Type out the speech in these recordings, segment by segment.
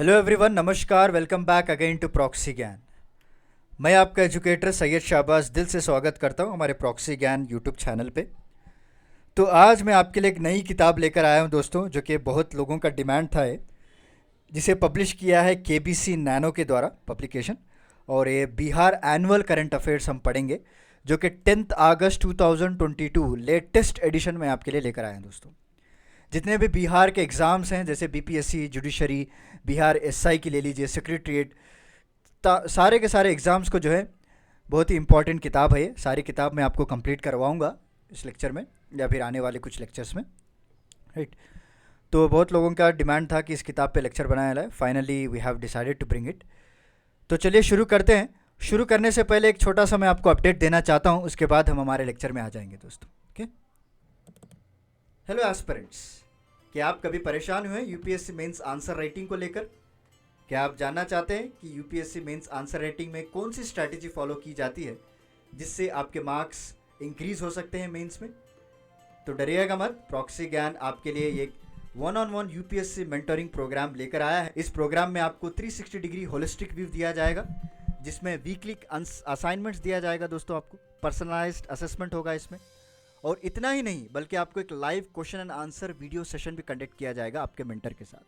Hello everyone, नमस्कार। Welcome back again to proxy Gyan. मैं आपका एजुकेटर सैयद शाहबाज दिल से स्वागत करता हूं हमारे प्रॉक्सी ज्ञान यूट्यूब चैनल पे। तो आज मैं आपके लिए एक नई किताब लेकर आया हूं दोस्तों, जो कि बहुत लोगों का डिमांड था ये, जिसे पब्लिश किया है केबीसी नैनो के द्वारा पब्लिकेशन। और ये बिहार एनुअल करंट अफेयर्स हम पढ़ेंगे, जो कि 10 अगस्त 2022 लेटेस्ट एडिशन में आपके लिए लेकर आए हैं दोस्तों। जितने भी बिहार के एग्ज़ाम्स हैं, जैसे बीपीएससी, जुडिशरी, बिहार एसआई की ले लीजिए, सेक्रेटरीट, सारे के सारे एग्ज़ाम्स को जो है बहुत ही इंपॉर्टेंट किताब है ये। सारी किताब मैं आपको कंप्लीट करवाऊंगा इस लेक्चर में या फिर आने वाले कुछ लेक्चर्स में, राइट। तो बहुत लोगों का डिमांड था कि इस किताब पे लेक्चर बनाया जाए। Finally we have decided to bring it. तो चलिए शुरू करते हैं। शुरू करने से पहले एक छोटा सा मैं आपको अपडेट देना चाहता हूँ, उसके बाद हम हमारे लेक्चर में आ जाएंगे दोस्तों। ओके। हेलो एस्पिरेंट्स, क्या आप कभी परेशान हुए यूपीएससी मेंस आंसर राइटिंग को लेकर? क्या आप जानना चाहते हैं कि यूपीएससी मेंस आंसर राइटिंग में कौन सी स्ट्रैटेजी फॉलो की जाती है जिससे आपके मार्क्स इंक्रीज हो सकते हैं मेंस में? तो डरिएगा मत, प्रॉक्सी ज्ञान आपके लिए एक one on one UPSC mentoring programme लेकर आया है। इस प्रोग्राम में आपको 360 डिग्री होलिस्टिक व्यू दिया जाएगा, जिसमें वीकली असाइनमेंट्स दिया जाएगा दोस्तों। आपको पर्सनलाइज्ड असेसमेंट होगा इसमें। और इतना ही नहीं, बल्कि आपको एक live question and answer video session भी कंडक्ट किया जाएगा आपके मेंटर के साथ।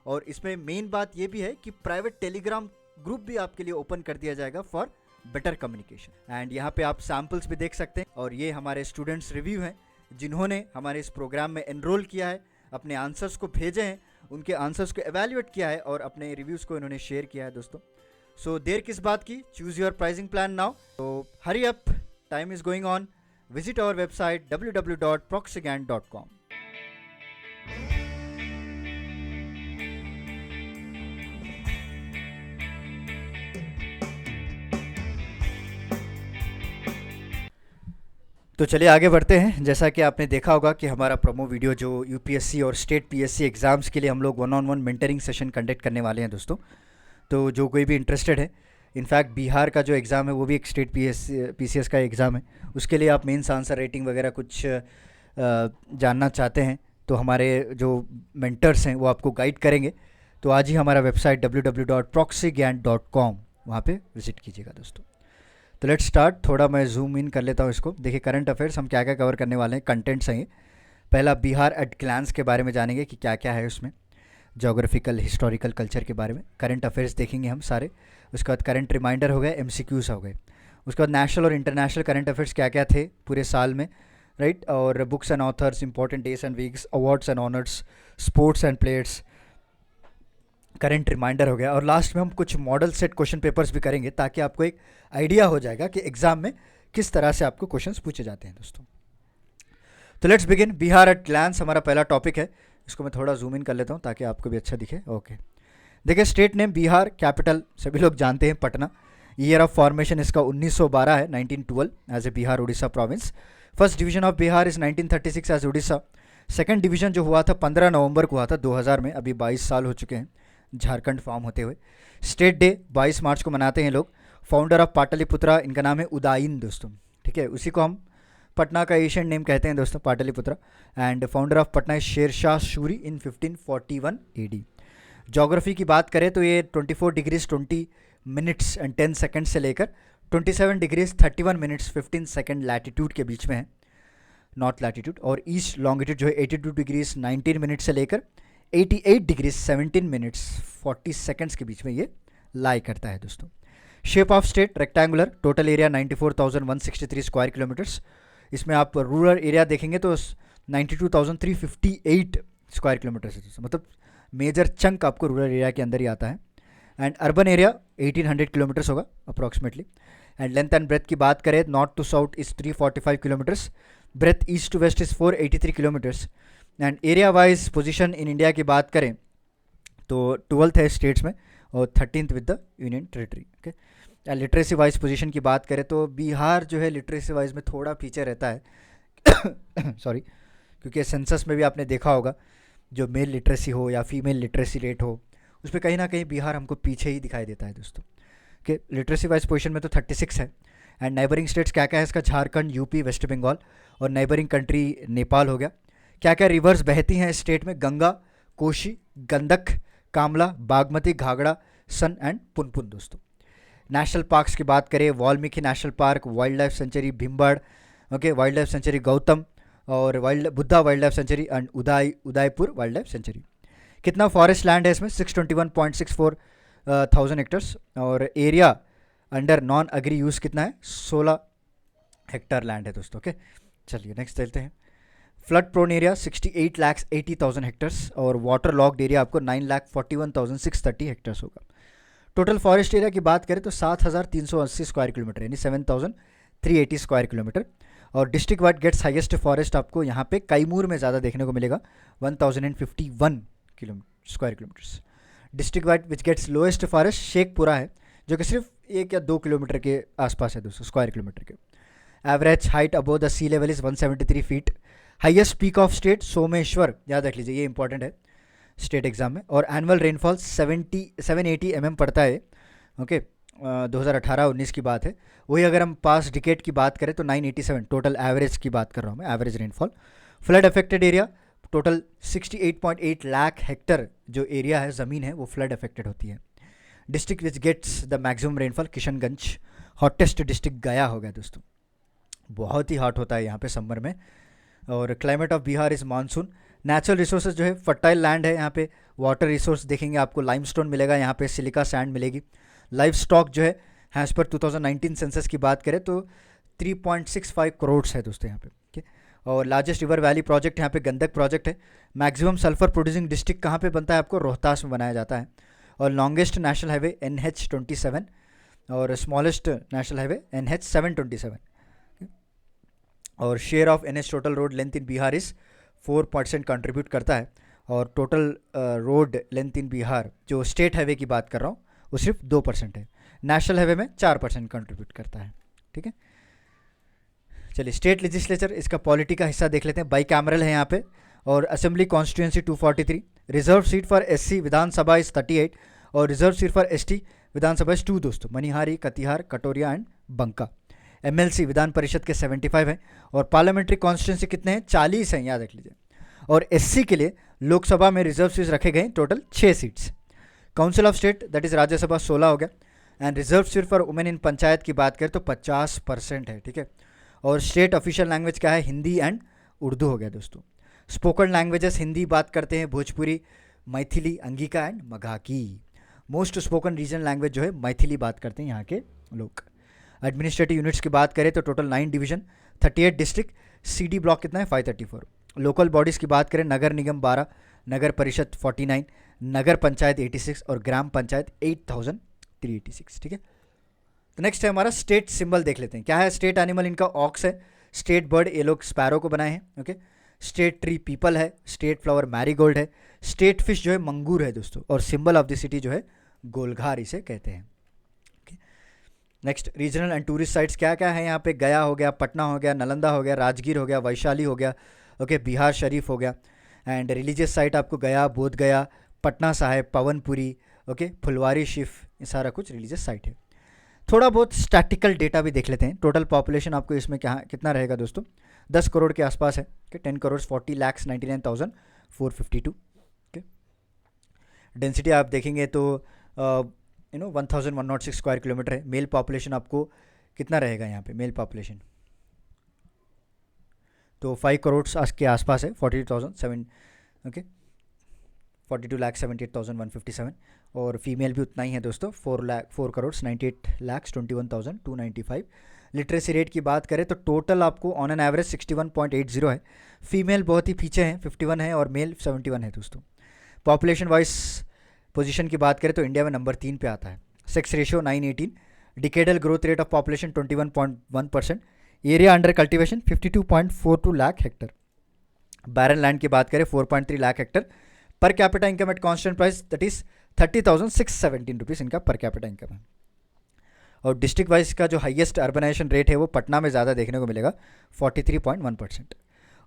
और इसमें मेन बात यह भी है कि प्राइवेट टेलीग्राम ग्रुप भी आपके लिए ओपन कर दिया जाएगा फॉर बेटर कम्युनिकेशन। एंड यहाँ पे आप सैम्पल्स भी देख सकते हैं। और ये हमारे स्टूडेंट्स रिव्यू हैं जिन्होंने हमारे इस प्रोग्राम में एनरोल किया है, अपने आंसर्स को भेजे हैं, उनके आंसर्स को एवेल्युएट किया है और अपने रिव्यूज़ को इन्होंने शेयर किया है दोस्तों। सो देर किस बात की, choose your pricing plan now. तो hurry up, time is going on. Visit our website www.proxygant.com. तो चलिए आगे बढ़ते हैं। जैसा कि आपने देखा होगा कि हमारा प्रोमो वीडियो जो यूपीएससी और स्टेट पीएससी एग्ज़ाम्स के लिए हम लोग one on one mentoring session conduct करने वाले हैं दोस्तों। तो जो कोई भी इंटरेस्टेड है, इनफैक्ट बिहार का जो एग्ज़ाम है वो भी एक स्टेट पीसीएस का एग्ज़ाम है, उसके लिए आप मेंस आंसर रेटिंग वगैरह कुछ जानना चाहते हैं तो हमारे जो मेंटर्स हैं वो आपको गाइड करेंगे। तो आज ही हमारा वेबसाइट www.proxygyan.com, वहाँ पे विजिट कीजिएगा दोस्तों। तो लेट्स स्टार्ट। थोड़ा मैं जूम इन कर लेता हूँ इसको। देखिए करंट अफेयर्स हम क्या क्या कवर करने वाले हैं, कंटेंट्स हैं ये। पहला बिहार एट ग्लांस के बारे में जानेंगे कि क्या क्या है उसमें, जोग्राफिकल हिस्टोरिकल कल्चर के बारे में। करंट अफेयर्स देखेंगे हम सारे। उसके बाद करंट रिमाइंडर हो गए, एमसीक्यूज़ हो गए। उसके बाद नेशनल और इंटरनेशनल करंट अफेयर्स क्या क्या थे पूरे साल में, राइट। और books and authors, important days and weeks, awards and honours, sports and players, current reminder हो गया। और लास्ट में हम कुछ मॉडल सेट क्वेश्चन पेपर्स भी करेंगे, ताकि आपको एक आइडिया हो जाएगा कि एग्जाम में किस तरह से आपको क्वेश्चंस पूछे जाते हैं दोस्तों। तो let's begin. Bihar at glance हमारा पहला टॉपिक है। इसको मैं थोड़ा जूम इन कर लेता हूँ ताकि आपको भी अच्छा दिखे। ओके, देखिए स्टेट नेम बिहार, कैपिटल सभी लोग जानते हैं पटना। ईयर ऑफ फॉर्मेशन इसका 1912 है, 1912 as a Bihar Orissa province. First division of Bihar is 1936 as Orissa. Second division जो हुआ था 15 नवंबर को हुआ था 2000 में। अभी 22 साल हो चुके हैं झारखंड फॉर्म होते हुए। स्टेट डे 22 मार्च को मनाते हैं लोग। फाउंडर ऑफ पाटलिपुत्रा, इनका नाम है उदाइन दोस्तों, ठीक है। उसी को हम पटना का एशियन नेम कहते हैं दोस्तों, Pataliputra. And founder of Patna Sher Shah Suri in 1541 AD। Geography की बात करें तो ये 24 डिग्रीज 20 मिनट्स एंड 10 सेकंड से लेकर 27 डिग्रीज 31 मिनट्स 15 सेकंड लैटिट्यूड के बीच में है, नॉर्थ लैटिट्यूड। और ईस्ट लॉन्गिट्यूड जो है 82 डिग्रीज 19 मिनट से लेकर 88 डिग्रीज 17 मिनट्स 40 सेकंड्स के बीच में ये लाई करता है दोस्तों। Shape of state rectangular. Total area 94,163 square kilometres. इसमें आप रूरल एरिया देखेंगे तो 92,358 स्क्वायर किलोमीटर है दोस्तों, मतलब मेजर चंक आपको रूरल एरिया के अंदर ही आता है। एंड अर्बन एरिया 1800 किलोमीटर्स होगा approximately. And length and breadth की बात करें, north to south is 345 kilometres, breadth east to west is 483 kilometres. And area wise position in India की बात करें तो 12th है स्टेट्स में और 13th with the union territory. Okay, literacy wise position की बात करें तो बिहार जो है लिटरेसी वाइज में थोड़ा पीछे रहता है सॉरी, क्योंकि सेंसस में भी आपने देखा होगा जो मेल लिटरेसी हो या फीमेल लिटरेसी रेट हो, उस पर कहीं ना कहीं बिहार हमको पीछे ही दिखाई देता है दोस्तों। कि लिटरेसी वाइज पोजीशन में तो 36 है। एंड नेबरिंग स्टेट्स क्या क्या है इसका, झारखंड, यूपी, वेस्ट बंगाल और नेबरिंग कंट्री नेपाल हो गया। क्या क्या रिवर्स बहती हैं स्टेट में, गंगा, कोशी, गंडक, कामला, बागमती, घाघरा, सन एंड पुनपुन दोस्तों। नेशनल पार्क्स की बात करें, Valmiki national park, wild life sanctuary Bhimbandh, okay, wild life sanctuary Gautam, और Buddha wild life sanctuary and Udaipur wild life sanctuary. कितना फॉरेस्ट लैंड है इसमें? 621.64 थाउजेंड हेक्टर्स। और area under non agri use कितना है? 16 हेक्टर लैंड है दोस्तों। ओके, चलिए नेक्स्ट चलते हैं। फ्लड प्रोन एरिया 68,80,000 हेक्टर्स, और वाटर लॉक्ड एरिया आपको 9,41,630 हेक्टर्स होगा। टोटल फॉरेस्ट एरिया की बात करें तो 7,380 स्क्वायर किलोमीटर, यानी 7,380 स्क्वायर किलोमीटर। और district wide gets highest forest आपको यहाँ पे कैमूर में ज़्यादा देखने को मिलेगा, 1,051 square kilometres. District wide which gets lowest forest Sheikhpura है, जो कि सिर्फ 1 या 2 किलोमीटर के आसपास है दोस्तों, स्क्वायर किलोमीटर के। Average height above the sea level is 173 feet. Highest peak of state Someshwar, याद रख लीजिए, ये इंपॉर्टेंट है स्टेट एग्जाम में। और एनुअल रेनफॉल 780 mm पड़ता है। ओके, 2018-19 की बात है। वही अगर हम पास डिकेट की बात करें तो 987 टोटल एवरेज की बात कर रहा हूँ मैं, average rainfall. Flood affected area total 68.8 lakh hectare जो एरिया है, ज़मीन है, वो फ्लड अफेक्टेड होती है। District which gets the maximum rainfall Kishanganj. Hottest district Gaya हो गया दोस्तों, बहुत ही हॉट होता है यहाँ पे समर में। और climate of Bihar is monsoon. Natural resources जो है, फर्टाइल लैंड है यहाँ पे। वाटर रिसोर्स देखेंगे आपको लाइमस्टोन मिलेगा यहाँ पे, सिलिका सैंड मिलेगी। लाइफ स्टॉक जो है एज पर 2019 सेंसस की बात करें तो 3.65 करोड़ है दोस्तों यहाँ पे। ठीक है, और लार्जेस्ट रिवर वैली प्रोजेक्ट यहाँ पे गंदक प्रोजेक्ट है। मैक्सिमम सल्फर प्रोड्यूसिंग डिस्ट्रिक्ट कहाँ पे बनता है? आपको रोहतास में बनाया जाता है। और लॉन्गेस्ट नेशनल हाईवे NH27, और स्मॉलेस्ट नेशनल हाईवे NH727। और share of NH total road length in Bihar is 4% contribute करता है। और total road length in Bihar, जो स्टेट हाईवे की बात कर रहा हूँ, वो सिर्फ 2% है। नेशनल हाईवे में 4% कंट्रीब्यूट करता है। ठीक है, चलिए स्टेट लेजिस्लेचर, इसका पॉलिटी का हिस्सा देख लेते हैं। बाई कैमरल है यहाँ पे। और assembly constituency 243। Reserve seat for SC Vidhan Sabha is 38, और reserve seat for ST Vidhan Sabha is 2 दोस्तों, मनिहारी, कटिहार, कटोरिया and Banka. MLC Vidhan Parishad के 75 हैं। और पार्लियामेंट्री कॉन्स्टिट्यूंसी कितने हैं? 40 हैं, याद रख लीजिए। और SC के लिए लोकसभा में रिजर्व सीट्स रखे गए total 6 seats. Council of state that is Rajya Sabha 16 हो गया। And reserve seat for women in panchayat की बात करें तो 50% है। ठीक है, और स्टेट ऑफिशियल लैंग्वेज क्या है? हिंदी एंड उर्दू हो गया दोस्तों। स्पोकन लैंग्वेजेस हिंदी बात करते हैं, Bhojpuri, Maithili, Angika and Magahi. Most spoken regional language जो है मैथिली बात करते हैं यहाँ के लोग। एडमिनिस्ट्रेटिव यूनिट्स की बात करें तो total 9 division, 38 district. CD block कितना है? 534। लोकल बॉडीज़ की बात करें, नगर निगम 12, नगर परिषद 49, नगर पंचायत 86 और ग्राम पंचायत 8,386। ठीक है, तो नेक्स्ट है हमारा स्टेट सिंबल, देख लेते हैं क्या है। स्टेट एनिमल इनका ऑक्स है। स्टेट बर्ड ये लोग स्पैरो को बनाए हैं। ओके, स्टेट ट्री पीपल है। स्टेट फ्लावर मैरीगोल्ड है। स्टेट फिश जो है मंगूर है दोस्तों। और सिंबल ऑफ द सिटी जो है गोलघार इसे कहते हैं। Next regional and tourist sites क्या क्या है यहाँ पे? गया हो गया, पटना हो गया, नालंदा हो गया, राजगीर हो गया, वैशाली हो गया, ओके, बिहार शरीफ हो गया। एंड रिलीजियस साइट आपको गया, बोध गया, पटना साहिब, पवनपुरी, ओके, फुलवारी शिफ, ये सारा कुछ रिलीजियस साइट है। थोड़ा बहुत स्टैटिकल डेटा भी देख लेते हैं। टोटल पॉपुलेशन आपको इसमें क्या कितना रहेगा दोस्तों? 10 करोड़ के आसपास है। ओके, 10 करोड़ 40,99,452। ओके, डेंसिटी आप देखेंगे तो 1106 स्क्वायर किलोमीटर है। मेल पॉपुलेशन आपको कितना रहेगा यहाँ पे? मेल पॉपुलेशन तो 5 करोड़ के आसपास है, 42,007, ओके, 42,78,157। और फीमेल भी उतना ही है दोस्तों, 4 करोड़ 98,21,295। लिटरेसी रेट की बात करें तो टोटल आपको ऑन एन एवरेज 61.80 है। फीमेल बहुत ही पीछे हैं, 51 है, और मेल 71 है दोस्तों। पॉपुलेशन वाइज पोजीशन की बात करें तो इंडिया में नंबर 3 पे आता है। Sex ratio 9:18। Decadal growth rate of population 21.1%। Area under cultivation 52.42 lakh Hector. Barren land की बात करें 4.3 lakh Hector. Per capita income at constant price that is 30,617 rupees इनका पर कैपिटा इनकम है। और डिस्ट्रिक्ट वाइज का जो हाईएस्ट अर्बनाइजेशन रेट है वो पटना में ज़्यादा देखने को मिलेगा, 43.1%।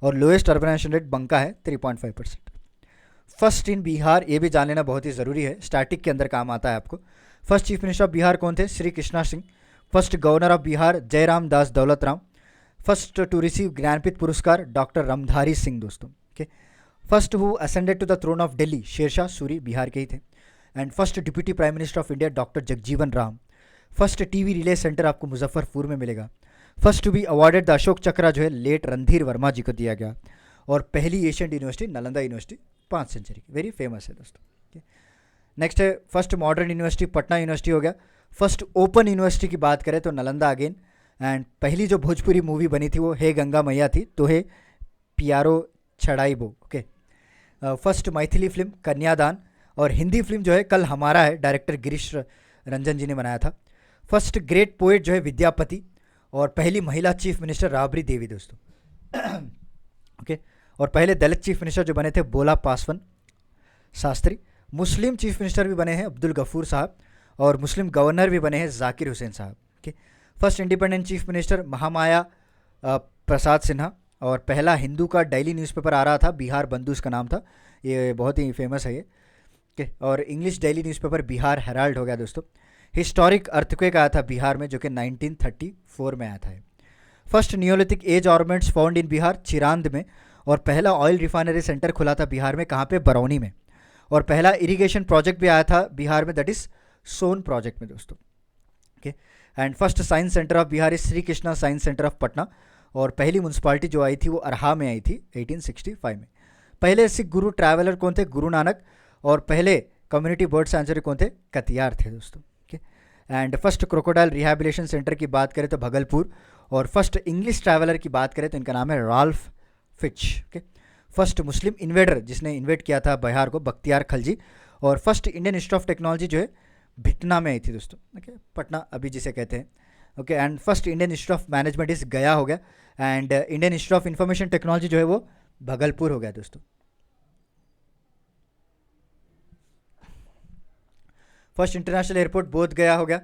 और लोएस्ट अर्बनाइजेशन रेट बंका है, 3.5%। फर्स्ट इन बिहार, ये भी जान लेना बहुत ही ज़रूरी है, स्टैटिक के अंदर काम आता है आपको। First chief minister of Bihar कौन थे? Shri Krishna Singh. First governor of Bihar Jairam Das Daulat Ram. First to receive Jnanpith पुरस्कार डॉक्टर रामधारी सिंह दोस्तों। Okay, first who ascended to the throne of Delhi Sher Shah Suri Bihar के ही थे। And first deputy prime minister of India doctor Jagjivan Ram. First TV relay centre आपको मुजफ्फरपुर में मिलेगा। First to be awarded the Ashok चक्रा जो है लेट रणधीर वर्मा जी को दिया गया। और पहली Asian university Nalanda university 5 century की, वेरी फेमस है दोस्तों। नेक्स्ट है first modern university Patna university हो गया। फर्स्ट ओपन यूनिवर्सिटी की बात करें तो नालंदा अगेन। एंड पहली जो भोजपुरी मूवी बनी थी वो हे गंगा मैया थी, तो हे पियारो छड़ाईबो। ओके। फर्स्ट मैथिली फिल्म कन्यादान। और हिंदी फिल्म जो है कल हमारा है, डायरेक्टर गिरीश रंजन जी ने बनाया था। फर्स्ट ग्रेट पोएट जो है विद्यापति। और पहली महिला चीफ मिनिस्टर राबड़ी देवी दोस्तों। ओके। और पहले दलित चीफ मिनिस्टर जो बने थे बोला पासवान शास्त्री। मुस्लिम चीफ मिनिस्टर भी बने हैं अब्दुल गफूर साहब। और मुस्लिम गवर्नर भी बने हैं जाकिर हुसैन साहब। Okay. First independent chief minister Mahamaya Prasad Sinha. और पहला हिंदू का डेली न्यूज़पेपर आ रहा था बिहार बंधु उसका नाम था, ये बहुत ही फेमस है ये। ओके। और English daily newspaper Bihar Herald हो गया दोस्तों। हिस्टोरिक अर्थक्वेक आया था बिहार में जो कि 1934 में आया था। First neolithic age ornaments found in Bihar Chirand में। और पहला ऑयल रिफाइनरी सेंटर खुला था बिहार में, कहाँ पे, बरौनी में। और पहला इरिगेशन प्रोजेक्ट भी आया था बिहार में, दैट इज सोन प्रोजेक्ट में दोस्तों। Okay. And first science centre of Bihar is Shri Krishna science centre of Patna. और पहली म्यूनसिपालिटी जो आई थी वो अरहा में आई थी 1865 में। पहले सिख गुरु ट्रैवलर कौन थे, गुरु नानक। और पहले कम्युनिटी बर्ड सेंचुरी कौन थे, कतियार थे दोस्तों। Okay. And first crocodile rehabilitation centre की बात करें तो भगलपुर। और फर्स्ट इंग्लिश ट्रैवलर की बात करें तो इनका नाम है Ralph Fitch. Okay. First Muslim invader जिसने इन्वेट किया था बिहार को, बख्तियार खलजी। और first Indian institute of technology जो है भिटना में आई थी दोस्तों। ओके। पटना अभी जिसे कहते हैं। Okay. And first Indian institute of management इस गया हो गया। And Indian institute of information technology जो है वो भगलपुर हो गया दोस्तों। फर्स्ट इंटरनेशनल एयरपोर्ट बोध गया हो गया।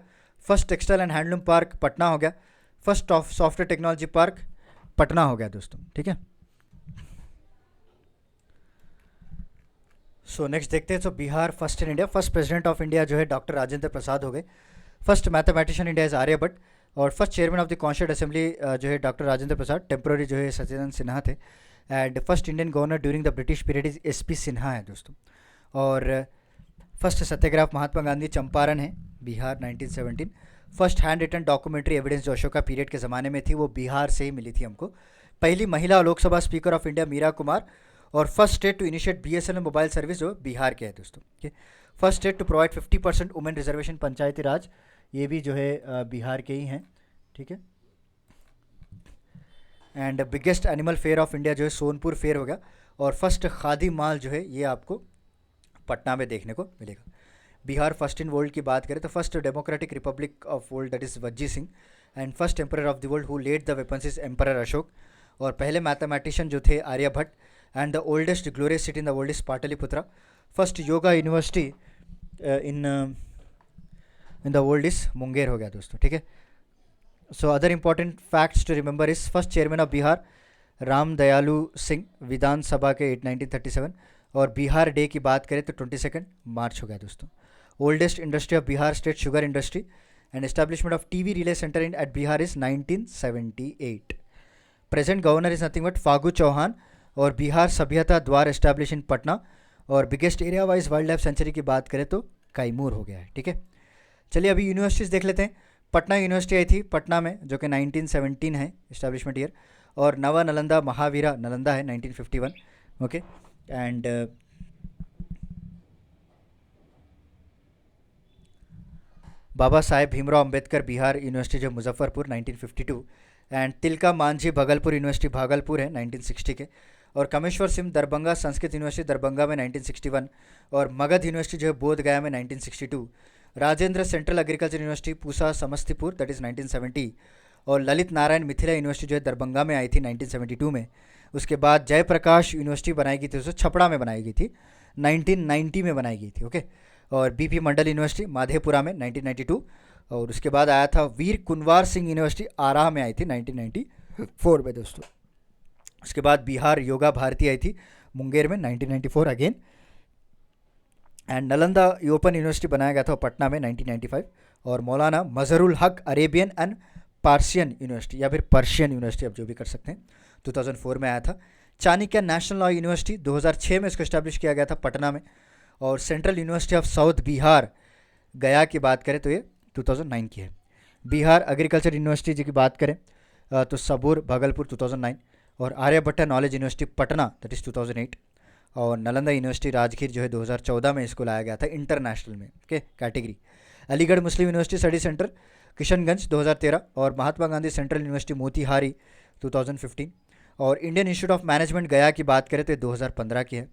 First textile and handloom park Patna हो गया। First software technology park Patna हो गया दोस्तों। ठीक है। सो नेक्स्ट देखते हैं। तो Bihar first in India, first president of India जो है डॉक्टर राजेंद्र प्रसाद हो गए। First mathematician India is Aryabhata. और first chairman of the constituent assembly जो है डॉक्टर राजेंद्र प्रसाद, टेम्प्रोरी जो है सत्येंद्र सिन्हा थे। And first Indian governor during the British period is SP Sinha है दोस्तों। और फर्स्ट सत्याग्रह महात्मा गांधी चंपारण है Bihar 1917। First hand written documentary evidence जो अशोका पीरियड के ज़माने में थी वो बिहार से ही मिली थी हमको। पहली महिला Lok Sabha speaker of India Meira Kumar. और first state to initiate BSNL mobile service जो बिहार के है दोस्तों। Okay. First state to provide 50% women reservation Panchayati Raj, ये भी जो है बिहार के ही हैं। ठीक है। And biggest animal fair of India जो है सोनपुर फेयर हो गया। और फर्स्ट खादी माल जो है ये आपको पटना में देखने को मिलेगा। बिहार फर्स्ट इन वर्ल्ड की बात करें तो first democratic republic of world that is Vajji सिंह। And first emperor of the world who led the weapons is emperor Ashok. और पहले मैथमेटिशियन जो थे Aryabhatta. And the oldest glorious city in the world is Pataliputra. First yoga university in the world is Munger हो गया दोस्तों। ठीक है। So other important facts to remember is first chairman of Bihar Ram Dayalu Singh विधानसभा के 1937। और बिहार डे की बात करें तो 22 मार्च हो गया दोस्तों। Oldest industry of Bihar state sugar industry. And establishment of TV relay centre in at Bihar is 1978। Present governor is nothing but Phagu Chauhan. और बिहार सभ्यता द्वार एस्टैब्लिश इन पटना। और biggest area wise wild life sanctuary की बात करें तो कैमूर हो गया है। ठीक है। चलिए अभी यूनिवर्सिटीज़ देख लेते हैं। पटना यूनिवर्सिटी आई थी पटना में जो कि 1917 है एस्टैब्लिशमेंट ईयर। और नवा नालंदा महावीरा नालंदा है 1951। Okay. And Baba Saheb Bhimrao Ambedkar Bihar university जो मुजफ्फरपुर 1952। एंड तिलका मांझी भगलपुर यूनिवर्सिटी भागलपुर है 1960 के। और कामेश्वर सिंह दरभंगा संस्कृत यूनिवर्सिटी दरभंगा में 1961। और मगध यूनिवर्सिटी जो है बोध गया में 1962। Rajendra central agriculture university Pusa Samastipur that is 1970। और ललित नारायण मिथिला यूनिवर्सिटी जो है दरभंगा में आई थी 1972 में। उसके बाद जयप्रकाश यूनिवर्सिटी बनाई गई थी, उसको छपड़ा में बनाई गई थी 1990 में बनाई गई थी। ओके। और बीपी मंडल यूनिवर्सिटी माधेपुरा में 1992। और उसके बाद आया था वीर कुंवर सिंह यूनिवर्सिटी आरा में आई थी 1994 में दोस्तों। उसके बाद बिहार योगा भारती आई थी मुंगेर में 1994 again. And Nalanda open university बनाया गया था पटना में 1995। और मौलाना मजहरुल हक अरेबियन एंड पार्सियन यूनिवर्सिटी या फिर पर्शियन यूनिवर्सिटी आप जो भी कर सकते हैं 2004 में आया था। चाणक्य नेशनल लॉ यूनिवर्सिटी 2006 में इसको इस्टेब्लिश किया गया था पटना में। और central university of south Bihar गया की बात करें तो ये 2009 की है। बिहार एग्रीकल्चर यूनिवर्सिटी जी की बात करें तो सबूर भागलपुर 2009, और Aryabhatta knowledge university Patna that is 2008, और नालंदा यूनिवर्सिटी राजगीर जो है 2014 में इसको लाया गया था इंटरनेशनल में, ओके कैटेगरी। अलीगढ़ मुस्लिम यूनिवर्सिटी स्टडी सेंटर किशनगंज 2013, और महात्मा गांधी सेंट्रल यूनिवर्सिटी मोतीहारी 2015, और इंडियन इंस्टीट्यूट ऑफ मैनेजमेंट गया की बात करें तो ये 2015 की है,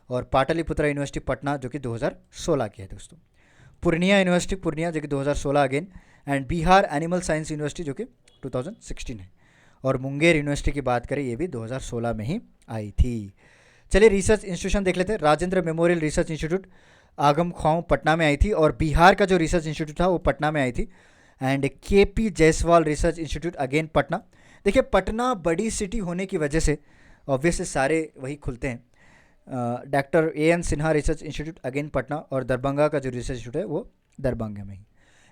और पाटलिपुत्रा यूनिवर्सिटी पटना जो कि 2016 की है दोस्तों। पूर्णिया यूनिवर्सिटी पूर्णिया जो कि 2016 again, and Bihar animal science university जो कि 2016 है, और मुंगेर यूनिवर्सिटी की बात करें ये भी 2016 में ही आई थी। चलिए रिसर्च इंस्टीट्यूशन देख लेते हैं। राजेंद्र मेमोरियल रिसर्च इंस्टीट्यूट आगम खाओ पटना में आई थी, और बिहार का जो रिसर्च इंस्टीट्यूट था वो पटना में आई थी। And KP. Jaiswal research institute again Patna. देखिए पटना बड़ी सिटी होने की वजह से ऑब्वियसली सारे वही खुलते हैं। Doctor AN. Sinha research institute again Patna, और दरभंगा का जो रिसर्च इंस्टीट्यूट है वो दरभंगा में ही।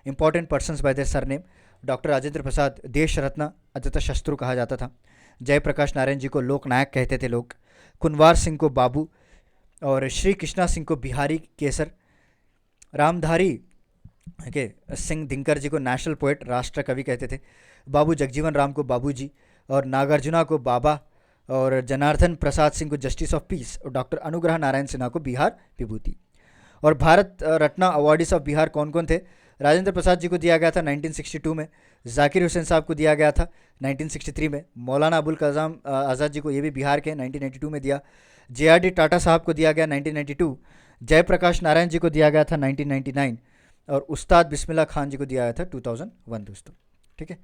Important persons by their surname, doctor Rajendra Prasad Desh Ratna अजता शत्रु कहा जाता था। जयप्रकाश नारायण जी को लोकनायक कहते थे लोग। कुनवार सिंह को बाबू, और श्री कृष्णा सिंह को बिहारी केसर। रामधारी सिंह दिनकर जी को नेशनल पोएट राष्ट्र कवि कहते थे। बाबू जगजीवन राम को बाबू जी, और नागार्जुना को बाबा, और जनार्दन प्रसाद सिंह को जस्टिस ऑफ पीस, और डॉक्टर अनुग्रह नारायण सिन्हा को बिहार विभूति। और भारत रत्न अवार्डीज ऑफ बिहार कौन कौन थे? राजेंद्र प्रसाद जी को दिया गया था 1962 में, जाकिर हुसैन साहब को दिया गया था 1963 में, मौलाना अबुल कलाम आज़ाद जी को ये भी बिहार के 1992 में दिया, जे.आर.डी. टाटा साहब को दिया गया 1992, जयप्रकाश नारायण जी को दिया गया था 1999, और उस्ताद बिस्मिल्लाह खान जी को दिया गया था 2001 दोस्तों। ठीक है,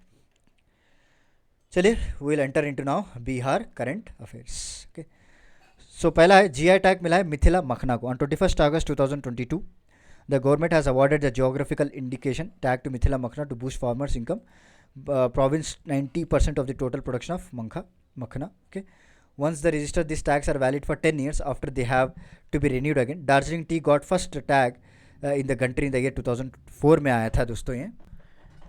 चलिए will enter into now Bihar current affairs. Okay, so पहला है जीआई टैग मिला है मिथिला मखना को। On 21 August 2022 the government has awarded the geographical indication tag to Mithila Makhna to boost farmers' income. Province 90% of the total production of makhana. Okay. Once they register, these tags are valid for 10 years after they have to be renewed again. Darjeeling tea got first tag in the country in the year 2004 में आया था दोस्तों ये.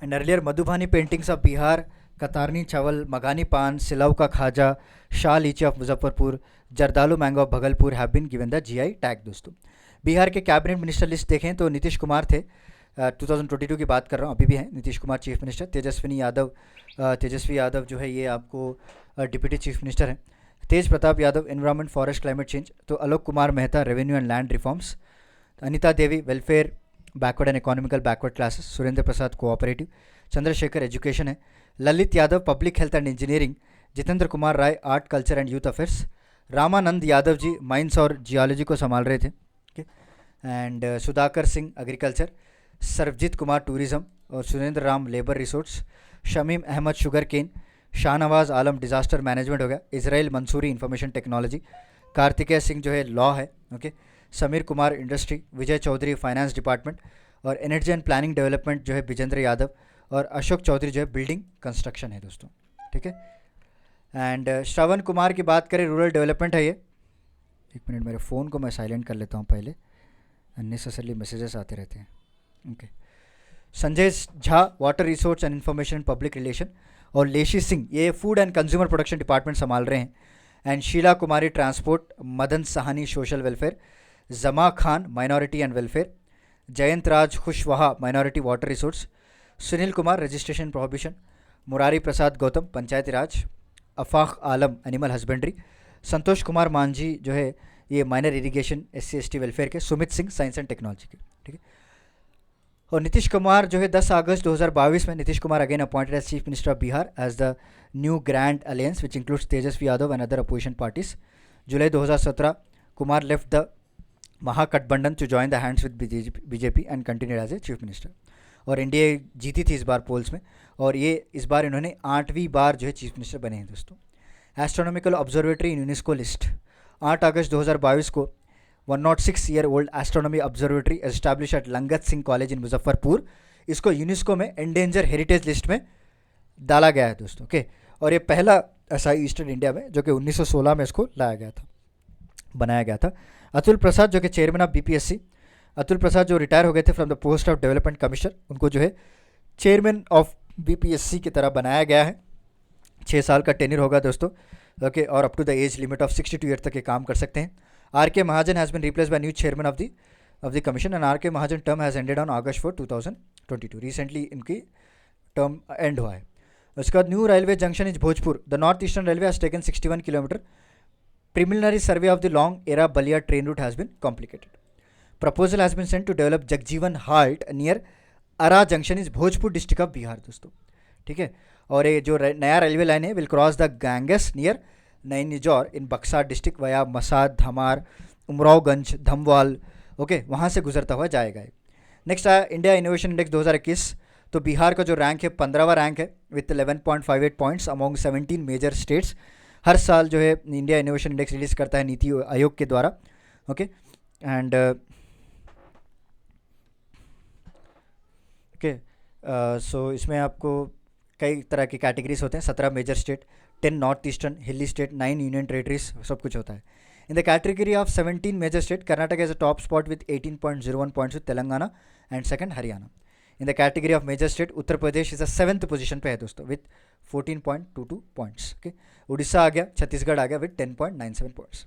And earlier Madhubani paintings of Bihar, कतारनी चावल, मगानी पान, सिलाव का खाजा, शाह लीची of Muzaffarpur, Jardalu mango of Bhagalpur have been given the GI tag दोस्तों। बिहार के कैबिनेट मिनिस्टर लिस्ट देखें तो नीतीश कुमार थे, 2022 की बात कर रहा हूँ, अभी भी हैं नीतीश कुमार चीफ मिनिस्टर। तेजस्वी यादव जो है ये आपको डिप्यूटी चीफ मिनिस्टर हैं। Tej Pratap Yadav environment forest climate change, तो Alok Kumar Mehta revenue and land reforms, Anita Devi welfare backward and economical backward classes, Surendra Prasad cooperative, Chandrashekhar education है, Lalit Yadav public health and engineering, Jitendra Kumar Rai art culture and youth affairs, Ramanand Yadav ji mines और geology को संभाल रहे थे, and Sudhakar Singh agriculture, Sarabjit Kumar tourism, और Surendra Ram labour resource, Shamim Ahmed sugar cane, Shahnawaz Alam disaster management हो गया, Israil Mansuri information technology, Kartikeya Singh जो है लॉ है, okay, Sameer Kumar industry, Vijay Chaudhary finance department, और एनर्जी एंड प्लानिंग डेवलपमेंट जो है विजेंद्र यादव, और अशोक चौधरी जो है बिल्डिंग कंस्ट्रक्शन है दोस्तों। ठीक है, एंड श्रवण कुमार की बात करें रूरल डेवलपमेंट है ये। एक मिनट, मेरे फ़ोन को मैं साइलेंट कर लेता हूँ पहले, अननेसेसरली मैसेजेस आते रहते हैं। Okay, Sanjay Jha water resource and information public relation, और लेशी सिंह ये food and consumer production department संभाल रहे हैं, and Sheila Kumari transport, Madan Sahni social welfare, Zama Khan minority and welfare, Jayant Raj Kushwaha minority water resource, Sunil Kumar registration prohibition, Murari Prasad Gautam Panchayati Raj, Afaq Alam animal husbandry, Santosh Kumar Manjhi जो है ये माइनर इरिगेशन SC/ST वेलफेयर के, Sumit Singh science and technology के। ठीक है, और नीतीश कुमार जो है 10 अगस्त 2022 में Nitish Kumar again appointed as chief minister of Bihar as the new grand alliance which includes Tejashwi Yadav and other opposition parties. July 2017 Kumar left the Mahagathbandhan to join the hands with BJP and continued as a chief minister. और NDA जीती थी इस बार poles में, और ये इस बार इन्होंने 8वीं बार जो है चीफ मिनिस्टर बने हैं दोस्तों। Astronomical observatory in UNESCO list, 8 August 2022 को 106 year old astronomy observatory establish at Langat Singh college in Muzaffarpur, इसको यूनेस्को में एंडेंजर हेरिटेज लिस्ट में डाला गया है दोस्तों। ओके, और ये पहला ऐसा ईस्टर्न इंडिया में जो कि 1916 में इसको लाया गया था, बनाया गया था। अतुल प्रसाद जो कि chairman of BPSC, Atul Prasad जो रिटायर हो गए थे from the post of development commissioner, उनको जो है चेयरमैन ऑफ BPSC की तरह बनाया गया है। 6 साल का टेन्योर होगा दोस्तों। ओके, और up to the age limit of 62 year तक ये काम कर सकते हैं। RK Mahajan has been replace by new chairman of the of the commission, and R.K. Mahajan term has ended on August 4, 2022. Recently इनकी term end हुआ है. उसके बाद new railway junction is Bhojpur. The north eastern railway has taken 61 kilometre. Preliminary survey of the long era Balia train route has been completed. Proposal has been sent to develop Jagjivan Halt near Ara Junction is Bhojpur district of Bihar दोस्तों. ठीक है. और ये जो नया railway line है will cross the Ganges near Nainijor in Buxar district via Masad, Dhamar, Umraoganj, Dhamwal. Okay, वहाँ से गुजरता हुआ जाएगा. नेक्स्ट आया इंडिया इनोवेशन इंडेक्स 2021. तो बिहार का जो रैंक है 15वां रैंक है with 11.58 points among 17 major states. हर साल जो है इंडिया इनोवेशन इंडेक्स रिलीज़ करता है नीति आयोग के द्वारा. ओके, एंड ओके, सो इसमें आपको कई तरह के कैटेगरीज होते हैं. 17 major state, 10 north eastern hilly state, 9 union territories, सब कुछ होता है. In the category of 17 major state, Karnataka as a top spot with 18.01 points with Telangana and second Haryana. In the category of major state, Uttar Pradesh is a 7th position पे है दोस्तों with 14.22 points. Okay, Orissa आ गया, छत्तीसगढ़ आ गया with 10.97 points.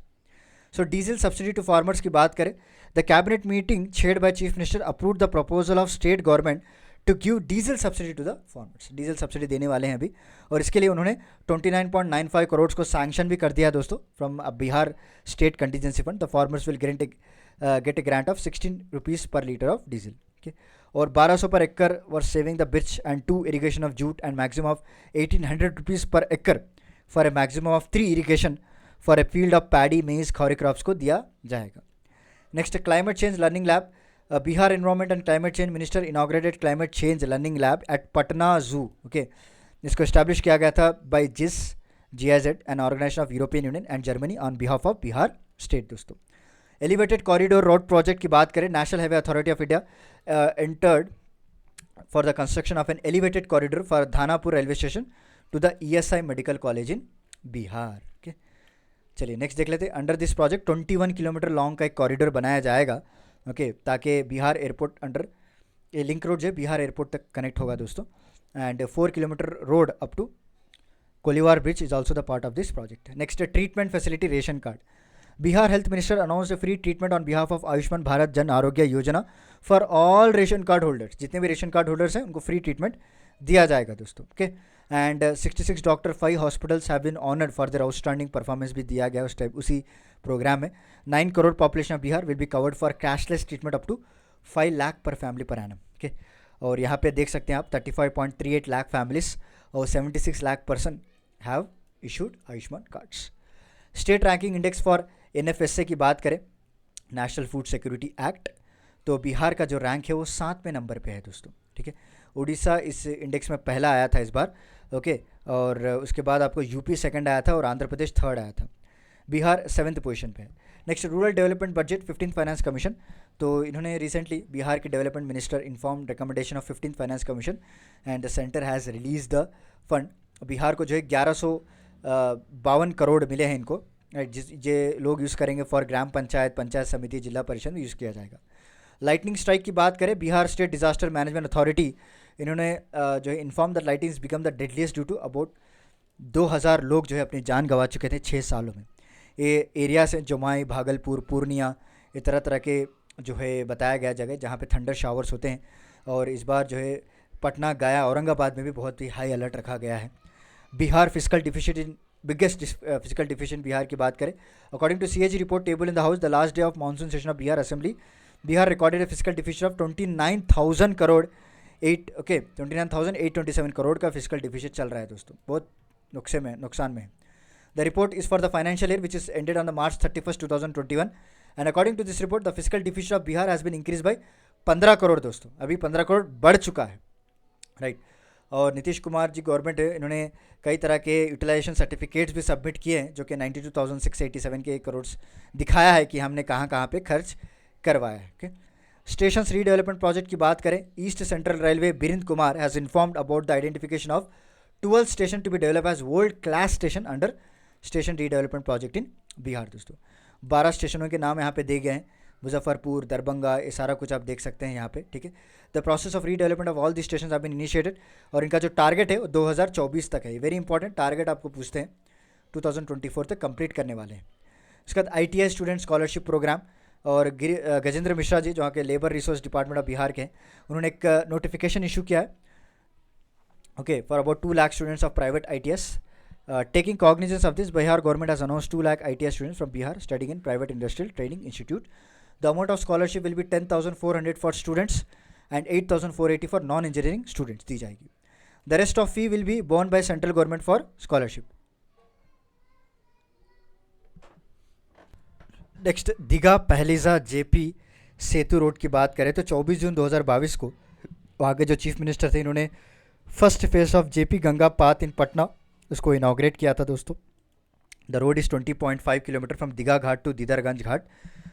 So diesel subsidy to farmers की बात करें, the cabinet meeting chaired by chief minister approved the proposal of state government to give diesel subsidy to the farmers. Diesel subsidy देने वाले हैं अभी, और इसके लिए उन्होंने 29.95 करोड़ को सैंक्शन भी कर दिया है दोस्तों from Bihar state contingency fund. The farmers will get a grant of 16 rupees per litre of diesel. Okay, और 1200 per acre were saving the बिच and 2 irrigation of jute and maximum of 1800 rupees per acre for a maximum of 3 irrigation for a field of paddy, maize, खौरी crops को दिया जाएगा. Next, climate change learning lab. Bihar environment and climate change minister inaugurated climate change learning lab at Patna zoo. Okay, इसको establish किया गया था by GIZ, an organisation of European union and Germany on behalf of Bihar state. दोस्तों, elevated corridor road project की बात करें, national highway authority of India entered for the construction of an elevated corridor for Danapur railway station to the ESI medical college in Bihar. Okay, चलिए next देख लेते हैं. Under this project 21 kilometre long का एक corridor बनाया जाएगा. ओके, ताकि Bihar airport under ये लिंक रोड जो है बिहार एयरपोर्ट तक कनेक्ट होगा दोस्तों. And 4 kilometre road up to Koilwar bridge is also the part of this project. Next, treatment facility ration card. Bihar health minister announce free treatment on behalf of Ayushman Bharat Jan Arogya Yojana for all ration card holders. जितने भी ration card holders हैं उनको free treatment दिया जाएगा दोस्तों. Okay, and 66 doctor 5 hospitals have been honoured for their outstanding performance भी दिया गया उसी प्रोग्राम में. 9 crore population of Bihar will be covered for cashless treatment up to 5 lakh per family per annum. Okay, और यहाँ पे देख सकते हैं आप 35.38 लाख फैमिलीज और 76 lakh person have issued Ayushman cards. State ranking index for NFSA की बात करें, नेशनल फूड सिक्योरिटी एक्ट, तो बिहार का जो रैंक है वो 7वें नंबर पे है दोस्तों. ठीक है, उड़ीसा इस इंडेक्स में पहला आया था इस बार. ओके, और उसके बाद आपको यूपी सेकंड आया था और आंध्र प्रदेश थर्ड आया था. बिहार 7th पोजीशन पे है. Next, rural development budget 15th finance commission. तो इन्होंने रिसेंटली बिहार के development minister inform recommendation of 15th finance commission and the centre has release the fund. Bihar को जो है 1152 करोड़ मिले हैं इनको, जे लोग यूज़ करेंगे फॉर ग्राम पंचायत, पंचायत समिति, जिला परिषद में यूज़ किया जाएगा. लाइटनिंग स्ट्राइक की बात करें, Bihar state disaster management authority इन्होंने जो है inform the lightings become the deadliest due to about 2000 लोग जो है अपनी जान गंवा चुके थे 6 सालों में. ये एरिया से जमुई, भागलपुर, पूर्णिया, ये तरह तरह के जो है बताया गया जगह जहाँ पे थंडर शावर्स होते हैं. और इस बार जो है पटना, गया, औरंगाबाद में भी बहुत ही हाई अलर्ट रखा गया है. Bihar physical deficit in biggest physical deficient Bihar की बात करें, according to CAG report table in the house, the last day of monsoon session of Bihar assembly, Bihar recorded a physical deficit of 29,000 crore 29,827 crore का फिजिकल डिफिशिट चल रहा है दोस्तों. बहुत नुकसान में है. The report is for the financial year which is ended on the March 31, 2021 and according to this report the physical deficit of Bihar has been increase by 15 crore दोस्तों. अभी 15 करोड़ बढ़ चुका है, राइट. और नीतीश कुमार जी गवर्नमेंट है, इन्होंने कई तरह के यूटिलाइजेशन सर्टिफिकेट्स भी सबमिट किए हैं जो कि 92,687 के करोड़ दिखाया है कि हमने कहाँ कहाँ पे खर्च करवाया है. ओके, स्टेशन रीडेवलपमेंट प्रोजेक्ट की बात करें, east central railway Birendra Kumar has informed about the identification of 12 station to be develop as world class station under station redevelopment project in Bihar. दोस्तों 12 स्टेशनों के नाम यहाँ पे दिए गए हैं, मुजफ्फरपुर, दरभंगा, ये सारा कुछ आप देख सकते हैं यहाँ पे. ठीक है, the process of redevelopment of all the station have been initiated और इनका जो टारगेट है वो 2024 तक है. वेरी इंपॉर्टेंट टारगेट आपको पूछते हैं, 2024 तक कंप्लीट करने वाले हैं. उसके बाद ITI स्टूडेंट स्कॉलरशिप प्रोग्राम, और गजेंद्र मिश्रा जी जो के labour resource department of Bihar के हैं, उन्होंने एक नोटिफिकेशन इशू किया है, okay, for about 2 lakh students of private ITS. Taking cognizance of this, Bihar government has announced 2 lakh ITS students from Bihar studying in private industrial training institute. The amount of scholarship will be 10,400 for students and 8,480 for non-engineering students दी जाएगी. The rest of fee will be borne by central government for scholarship. Next, Digha Pahleja JP Setu road की बात करें तो 24 जून 2022 को वहाँ के जो chief minister थे, इन्होंने first phase of JP Ganga path in Patna उसको इनाग्रेट किया था दोस्तों. The road is 20.5 kilometre from Digha Ghat to Didarganj Ghat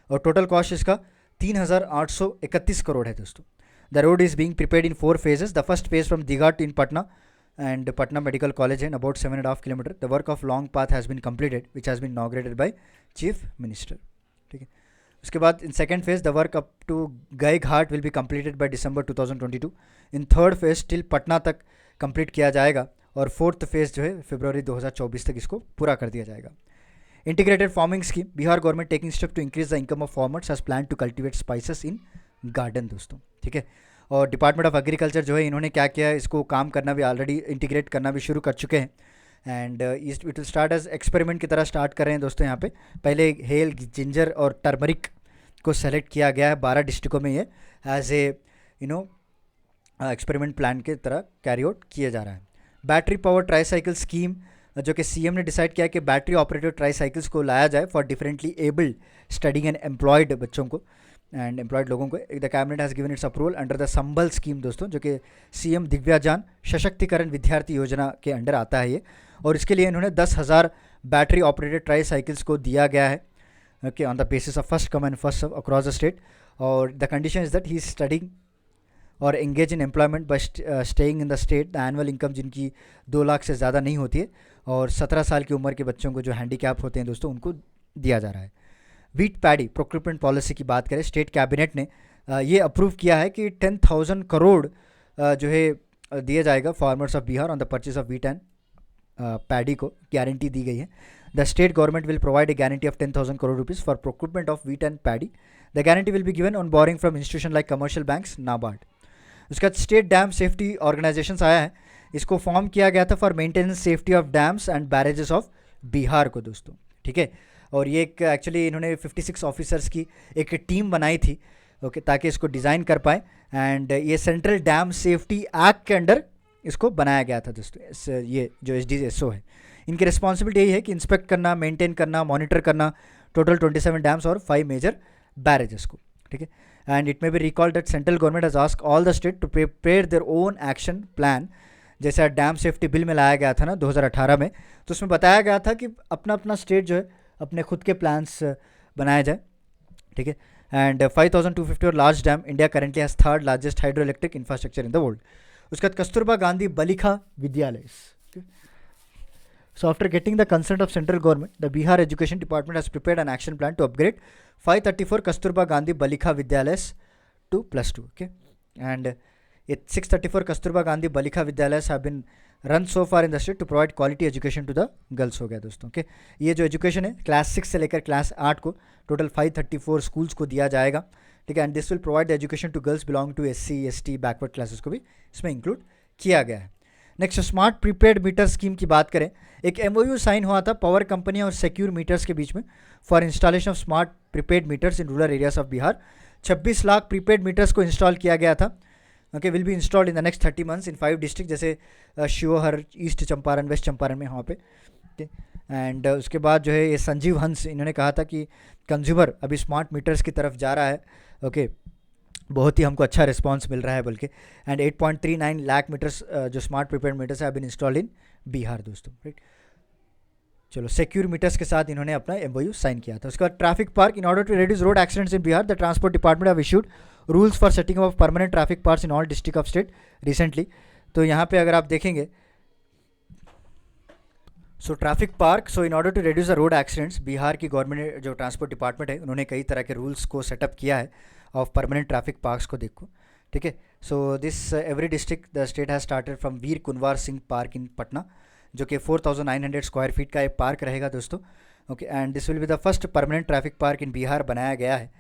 और टोटल कॉस्ट इसका 3,831 करोड़ है दोस्तों. The road is being prepared in 4 phases. The first phase from Digha to in Patna and Patna medical college in about 7.5 kilometre. The work of long path has been completed which has been inaugurated by chief minister. ठीक है, उसके बाद in second phase the work up to Gai Ghat will be completed by December 2022. In third phase till Patna तक complete किया जाएगा और fourth phase जो है फरवरी 2024 तक इसको पूरा कर दिया जाएगा. Integrated farming scheme, Bihar government taking step to increase the income of farmers has plan to cultivate spices in garden दोस्तों. ठीक है, और डिपार्टमेंट ऑफ एग्रीकल्चर जो है इन्होंने क्या किया है, इसको काम करना भी ऑलरेडी इंटीग्रेट करना भी शुरू कर चुके हैं and it will start as experiment की तरह स्टार्ट कर रहे हैं दोस्तों. यहाँ पे पहले हेल, जिंजर और टर्मरिक को सेलेक्ट किया गया है 12 डिस्ट्रिक्टों में, ये एज ए एक्सपेरिमेंट प्लान की तरह कैरी आउट किया जा रहा है. बैटरी पावर ट्राईसाइकिल स्कीम जो कि CM ने डिसाइड किया है कि बैटरी ऑपरेटेड ट्राईसाइकिल्स को लाया जाए for differently abled studying and employed बच्चों को एंड एम्प्लॉयड लोगों को. The cabinet has given it's approval under the Sambal scheme दोस्तों, जो कि CM दिव्याजान सशक्तिकरण विद्यार्थी योजना के अंडर आता है ये, और इसके लिए इन्होंने 10,000 बैटरी ऑपरेटेड ट्राईसाइकिल्स को दिया गया है, okay, on the basis of first come and first serve across the state. और the condition is that he is studying और engage in employment by staying in the state. The annual income जिनकी 2 लाख से ज़्यादा नहीं होती है और 17 साल की उम्र के बच्चों को जो हैंडीकैप होते हैं दोस्तों उनको दिया जा रहा है. वीट पैडी प्रोक्यूरमेंट पॉलिसी की बात करें, स्टेट कैबिनेट ने ये अप्रूव किया है कि 10,000 करोड़ जो है दिया जाएगा farmers of Bihar on the purchase of wheat and paddy को गारंटी दी गई है. The state government will provide a guarantee of 10,000 crore rupees for procurement of wheat and paddy. The guarantee will be given on boring from institution like commercial banks, NABARD. उसके बाद state dam safety organisations आया है, इसको form किया गया था for maintenance safety of dams and barrages of Bihar को दोस्तों. ठीक है, और ये एक एक्चुअली इन्होंने 56 ऑफिसर्स की एक टीम बनाई थी, ओके, ताकि इसको डिज़ाइन कर पाए एंड ये सेंट्रल डैम सेफ्टी एक्ट के अंडर इसको बनाया गया था दोस्तों. ये जो SDSO है, इनकी रिस्पॉन्सिबिलिटी यही है कि इंस्पेक्ट करना, मेंटेन करना, मॉनिटर करना टोटल 27 डैम्स और 5 मेजर बैरेजेस को. ठीक है, and it may be recalled that central government has asked all the state to prepare their own action plan. जैसा डैम सेफ्टी बिल में लाया गया था ना 2018 में, तो उसमें बताया गया था कि अपना अपना स्टेट जो है अपने खुद के प्लान्स बनाया जाए. ठीक है, एंड 5,250 और large dam, India currently has third largest hydro electric infrastructure in the world. उसके बाद Kasturba Gandhi Balika Vidyalaya. So after getting the consent of central government, the Bihar Education Department has prepared an action plan to upgrade 534 Kasturba Gandhi Balika Vidyalayas to +2. Okay, and 634 Kasturba Gandhi Balika Vidyalayas have been run so far in the state to provide quality education to the girls हो गया दोस्तों. Okay, ये जो education है class 6 से लेकर class 8 को total 534 schools को दिया जाएगा. ठीक है, and this will provide education to girls belong to SC ST backward classes को भी इसमें इंक्लूड किया गया है. Next, smart prepaid meter scheme की बात करें, एक MOU साइन हुआ था पावर कंपनी और सिक्योर मीटर्स के बीच में for installation of smart prepaid meters in rural areas of Bihar. 26 lakh prepaid meters को इंस्टॉल किया गया था. Okay, will be installed in the next 30 months in 5 district, जैसे शिवहर, ईस्ट चंपारण, वेस्ट चंपारण में वहाँ पे. एंड उसके बाद जो है ये संजीव हंस, इन्होंने कहा था कि कंज्यूमर अभी स्मार्ट मीटर्स की तरफ जा रहा है. ओके, बहुत ही हमको अच्छा रिस्पांस मिल रहा है बल्कि. एंड 8.39 लाख मीटर्स जो स्मार्ट प्रीपेड मीटर्स है अभी इंस्टॉल्ड इन बिहार दोस्तों. राइट, चलो, सिक्योर मीटर्स के साथ इन्होंने अपना MOU साइन किया था. उसके बाद traffic park, in order to reduce road accidents in Bihar the transport department have issued rules for setting of permanent traffic parks in all district of state recently. तो यहाँ पे अगर आप देखेंगे, so traffic park, so in order to reduce the road accidents, Bihar की government जो transport department है उन्होंने कई तरह के रूल्स को सेटअप किया है ऑफ परमानेंट ट्रैफिक पार्क्स को देखो. ठीक है, so this every district the state has started from Veer Kunwar Singh park इन पटना, जो कि 4,900 स्क्वायर फीट का एक पार्क रहेगा दोस्तों. Okay, and this will be the first permanent traffic park इन बिहार बनाया गया है.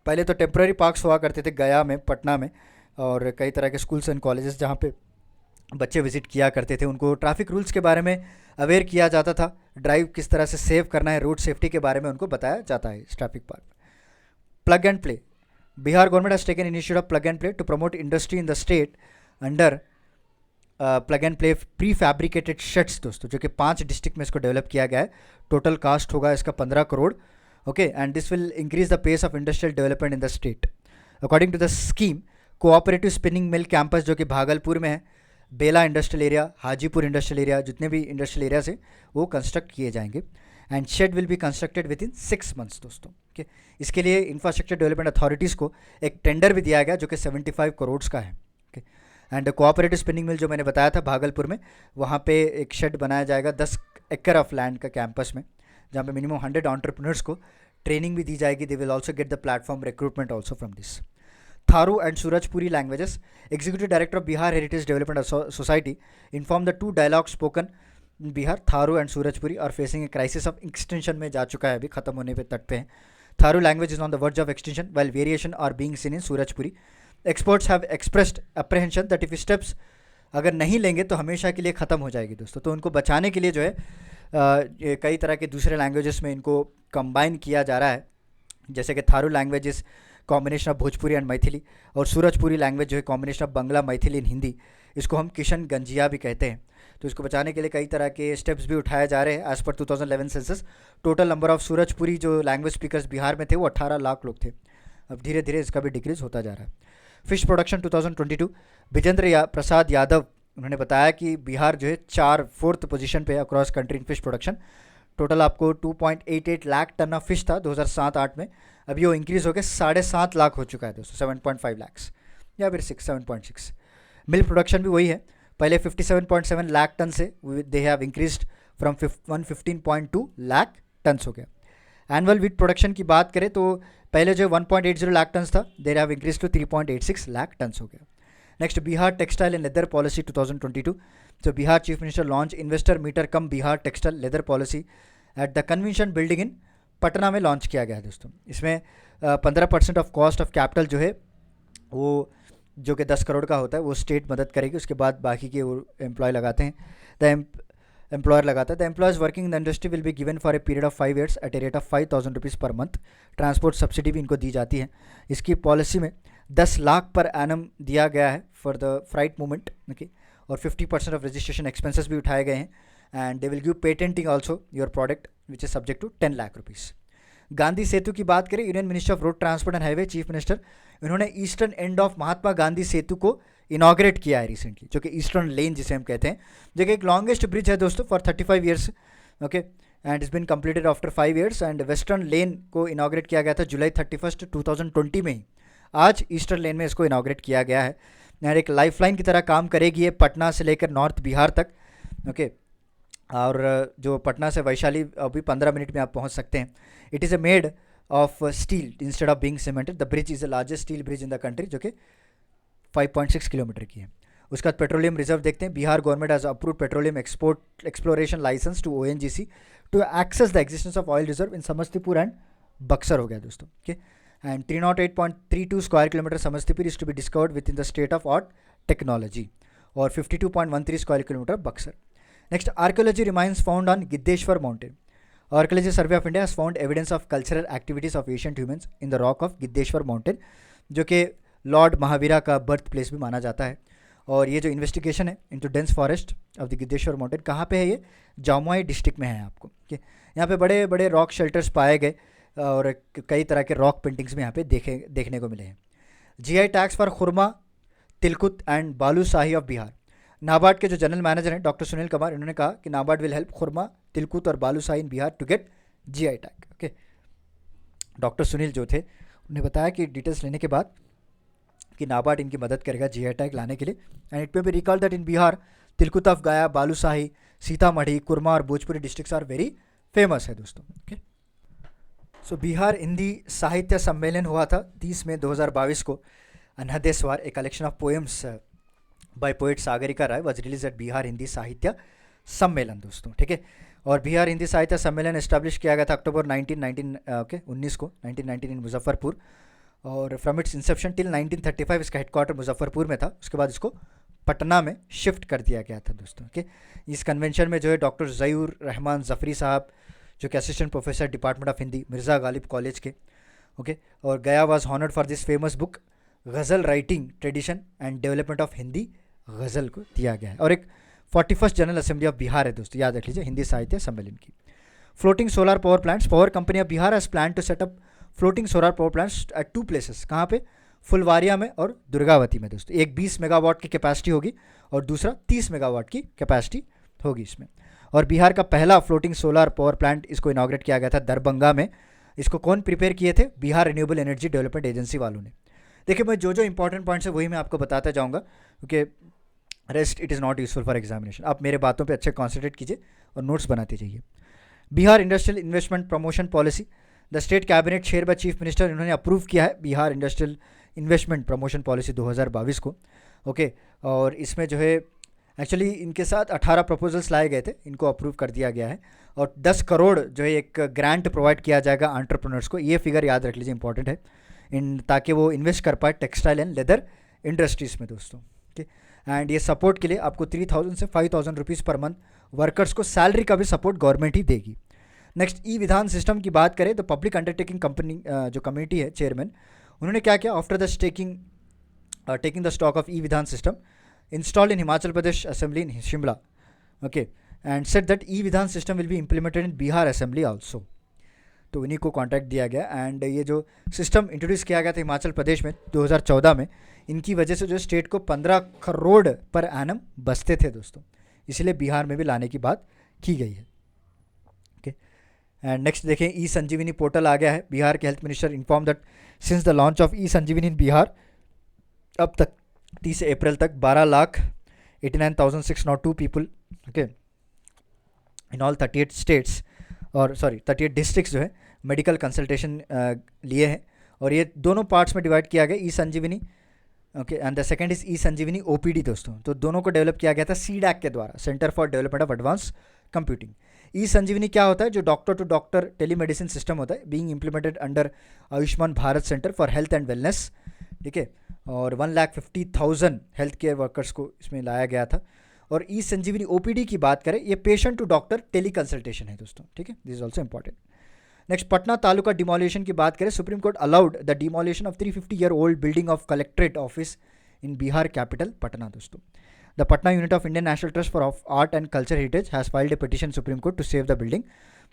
पहले तो टेम्प्रेरी पार्क्स हुआ करते थे गया में, पटना में, और कई तरह के स्कूल्स एंड कॉलेजेस जहाँ पे बच्चे विजिट किया करते थे। उनको ट्रैफिक रूल्स के बारे में अवेयर किया जाता था, ड्राइव किस तरह से सेव करना है, रोड सेफ्टी के बारे में उनको बताया जाता है इस traffic park. Plug and play, Bihar government has taken initiative of plug and play to promote industry in the state under plug and play prefabricated sheds दोस्तों, जो कि 5 डिस्ट्रिक्ट में इसको डेवलप किया गया है। टोटल कास्ट होगा इसका 15 crore. Okay, and this will increase the pace of industrial development in the state. According to the scheme, cooperative spinning mill campus जो कि भागलपुर में है, Bela industrial area, Hajipur industrial area, जितने भी इंडस्ट्रियल एरियाज हैं वो कंस्ट्रक्ट किए जाएंगे। And shed will be constructed within 6 months दोस्तों। ओके, इसके लिए इंफ्रास्ट्रक्चर डेवलपमेंट अथॉरिटीज़ को एक टेंडर भी दिया गया जो कि 75 करोड़ का है। ओके, एंड कोऑपरेटिव स्पिनिंग मिल जो मैंने बताया था भागलपुर में, वहाँ पे एक शेड बनाया जाएगा 10 एकड़ ऑफ लैंड का कैंपस में, जहाँ पे मिनिमम 100 एंटरप्रेन्योर्स को ट्रेनिंग भी दी जाएगी। They will also get the platform recruitment also from this. Tharu and Surajpuri languages, Executive Director of Bihar Heritage Development Society informed the 2 dialogues spoken in Bihar, Tharu and Surajpuri, are facing a crisis of extinction में जा चुका है, अभी खत्म होने पे तट पे है। Tharu language is on the verge of extinction while variation are being seen in Surajpuri. Experts have expressed apprehension that if steps अगर नहीं लेंगे तो हमेशा के लिए ख़त्म हो जाएगी दोस्तों। तो उनको बचाने के लिए जो है कई तरह के दूसरे लैंग्वेजेस में इनको कंबाइन किया जा रहा है, जैसे कि Tharu languages combination of Bhojpuri and Maithili, और सूरजपुरी लैंग्वेज जो है कॉम्बिनेशन ऑफ बंगला मैथिली इन हिंदी, इसको हम किशन गंजिया भी कहते हैं। तो इसको बचाने के लिए कई तरह के स्टेप्स भी उठाए जा रहे हैं। As per 2011 census, total number of Surjapuri जो लैंग्वेज स्पीकर्स बिहार में थे वो 18 लाख लोग थे। अब धीरे धीरे इसका भी डिक्रीज होता जा रहा है। फिश प्रोडक्शन 2022, विजेंद्र प्रसाद यादव उन्होंने बताया कि बिहार जो है 4th पोजीशन पे across country in fish production. Total आपको 2.88 लाख टन ऑफ फिश था 2007-8 में, अभी वो इंक्रीज़ होकर 7.5 लाख हो चुका है दोस्तों, 7.5 लाख या फिर 7.6। मिल्क प्रोडक्शन भी वही है, पहले 57.7 लाख टन से they have increased from 115.2 lakh ton हो गया। एनुअल वीट प्रोडक्शन की बात करें तो पहले जो 1.80 लाख टन था, they have increase to 3.86 lakh ton हो गया। Next, Bihar textile and leather policy 2022। तो Bihar chief minister launch investor meet cum Bihar textile leather policy at the convention building in Patna में लॉन्च किया गया है दोस्तों। इसमें 15% ऑफ कॉस्ट ऑफ कैपिटल जो है वो जो कि 10 करोड़ का होता है वो स्टेट मदद करेगी, उसके बाद बाकी के वो एम्प्लॉय लगाते हैं, द एम्प्लॉयर लगाता है। The employees working in the industry will be given for a period of 5 years at a rate of 5,000 rupees per month. Transport subsidy भी इनको दी जाती है। इसकी पॉलिसी में 10 लाख पर एनम दिया गया है for the freight movement. Okay, और 50% ऑफ रजिस्ट्रेशन एक्सपेंसेस भी उठाए गए हैं, and they will give patenting also your product which is subject to 10 lakh rupees. Gandhi Setu की बात करें, union minister of road transport and highway chief minister, इन्होंने eastern end of Mahatma Gandhi Setu को इनॉग्रेट किया है रिसेंटली, जो कि ईस्टर्न लेन जिसे हम कहते हैं, जो कि एक लॉन्गेस्ट ब्रिज है दोस्तों for 35 years। Okay, and is been completed after 5 years। And western lane को इनॉग्रेट किया गया था जुलाई 31, 2020 में ही। आज ईस्टर्न लेन में इसको इनॉग्रेट किया गया है, और एक लाइफलाइन की तरह काम करेगी ये पटना से लेकर नॉर्थ बिहार तक। ओके, और जो पटना से वैशाली अभी 15 मिनट में आप पहुंच सकते हैं। It is a made of steel instead of being cemented. The bridge is the largest steel bridge in the country, जो कि 5.6 किलोमीटर की है। उसका पेट्रोलियम रिजर्व देखते हैं। Bihar government has approved petroleum exploration licence to ONGC to access the existence of oil reserve in Samastipur and Buxar हो गया दोस्तों। Okay, and 308.32 square kilometre Samastipur is to be discovered within the state of art technology, और 52.13 square kilometre Buxar. Next, archaeology remains found on Giddheshwar mountain. Archaeology survey of India has found evidence of cultural activities of ancient humans in the rock of Giddheshwar mountain, जो कि Lord Mahavira का birth place भी माना जाता है। और ये जो इन्वेस्टिगेशन है into dense forest of the Giddheshwar mountain, कहाँ पे है ये? जामुई डिस्ट्रिक्ट में है आपको। okay? यहाँ पे बड़े बड़े रॉक शेल्टर्स पाए गए और कई तरह के रॉक पेंटिंग्स में यहाँ पे देखने को मिले हैं। GI tags for khurma, tilkut and balushahi of Bihar. NABARD के जो जनरल मैनेजर हैं डॉक्टर सुनील कुमार, इन्होंने कहा कि नाबार्ड विल हेल्प खुरमा, तिलकुत और balushahi in Bihar to get GI tag. Okay, doctor Sunil जो थे उन्हें बताया कि डिटेल्स लेने के बाद कि नाबार्ड इनकी मदद करेगा GI टैग लाने के लिए। And it may be recall that in Bihar tilkut of Gaya, balushahi, Sitamarhi, khurma और Bhojpuri districts are very famous है दोस्तों। ओके, सो बिहार हिंदी साहित्य सम्मेलन हुआ था 30 मई 2022 को। Anahadeswar, a collection of poems by poet Sagarika Rai was release at Bihar Hindi Sahitya Sammelan दोस्तों। ठीक है, और बिहार हिंदी साहित्य सम्मेलन एस्टैब्लिश किया गया था अक्टूबर 1919 को 1919 इन मुजफ्फरपुर, और फ्रॉम इट्स इंसेप्शन टिल 1935 इसका हेडक्वार्टर मुजफ्फरपुर में था, उसके बाद इसको पटना में शिफ्ट कर दिया गया था दोस्तों। ओके, इस कन्वेंशन में जो है डॉक्टर ज़हीउर रहमान ज़फ़री साहब जो कि assistant professor department of Hindi Mirza Ghalib college के, ओके, और गया was honoured for this famous book ghazal writing tradition and development of Hindi ghazal को दिया गया है। और एक 41st general assembly of Bihar है दोस्तों, याद रख लीजिए, हिंदी साहित्य सम्मेलन की। Floating solar power plants, power company of Bihar has plan to set up floating solar power plants at 2 places, कहाँ पे? फुलवारिया में और दुर्गावती में दोस्तों। एक 20 मेगावाट की कैपेसिटी होगी और दूसरा 30 मेगावाट की कैपेसिटी होगी इसमें। और बिहार का पहला फ्लोटिंग सोलर पावर प्लांट इसको इनाग्रेट किया गया था दरभंगा में। इसको कौन प्रिपेयर किए थे? Bihar renewable energy development agency वालों ने। देखिए मैं जो इंपॉर्टेंट पॉइंट्स है वही मैं आपको बताता जाऊँगा, क्योंकि rest it is not useful for examination. आप मेरे बातों पे अच्छे कॉन्सेंट्रेट कीजिए और नोट्स बनाते जाइए। Bihar industrial investment promotion policy, the state cabinet chair by chief minister, इन्होंने अप्रूव किया है Bihar industrial investment promotion policy 2022 को। ओके, और इसमें जो है एक्चुअली इनके साथ 18 प्रपोजल्स लाए गए थे, इनको अप्रूव कर दिया गया है। और 10 करोड़ जो है एक ग्रांट प्रोवाइड किया जाएगा एंटरप्रेन्योर्स को। ये फिगर याद रख लीजिए, इंपॉर्टेंट है ताकि वो इन्वेस्ट कर पाए टेक्सटाइल एंड लेदर इंडस्ट्रीज़ में दोस्तों। ओके, एंड ये सपोर्ट के लिए आपको 3000 से 5000 रुपीज़ पर मंथ वर्कर्स को सैलरी का भी सपोर्ट गवर्नमेंट ही देगी। नेक्स्ट, ई विधान सिस्टम की बात करें तो पब्लिक अंडरटेकिंग कंपनी जो कमेटी है चेयरमैन, उन्होंने क्या किया? After the taking the stock of e Vidhan system installed in Himachal Pradesh assembly in Shimla, okay, and said that e Vidhan system will be implemented in Bihar assembly also. तो इन्हीं को कॉन्ट्रैक्ट दिया गया। एंड ये जो सिस्टम इंट्रोड्यूस किया गया था हिमाचल प्रदेश में 2014 में, इनकी वजह से जो स्टेट को 15 करोड़ पर एनम बचते थे दोस्तों, इसलिए बिहार में भी लाने की बात की गई है। ओके, एंड नेक्स्ट देखें, ई संजीवनी पोर्टल आ गया है। बिहार के health minister inform that since the launch of e Sanjeevani in Bihar, अब तक 30 अप्रैल तक 12,89,602 people, okay, in all 38 states और 38 डिस्ट्रिक्ट्स जो है मेडिकल कंसल्टेशन लिए हैं। और ये दोनों पार्ट्स में डिवाइड किया गया, e Sanjeevani, okay, and the second is e Sanjeevani OPD दोस्तों। तो दोनों को डेवलप किया गया था सीडैक के द्वारा, centre for development of advance computing. E Sanjeevani क्या होता है? जो doctor to doctor telemedicine system होता है, being implemented under Ayushman Bharat centre for health and wellness, ठीक है। और 1,50,000 हेल्थ केयर वर्कर्स को इसमें लाया गया था। और ई संजीवनी ओपीडी की बात करें, ये patient to doctor tele consultation है दोस्तों, ठीक है, this is also important. Next, Patna taluka demolition की बात करें, Supreme Court allowed the demolition of 350-year-old building of collectorate office in Bihar capital Patna दोस्तों। The Patna unit of Indian national trust for art and culture heritage has filed a petition Supreme Court to save the building.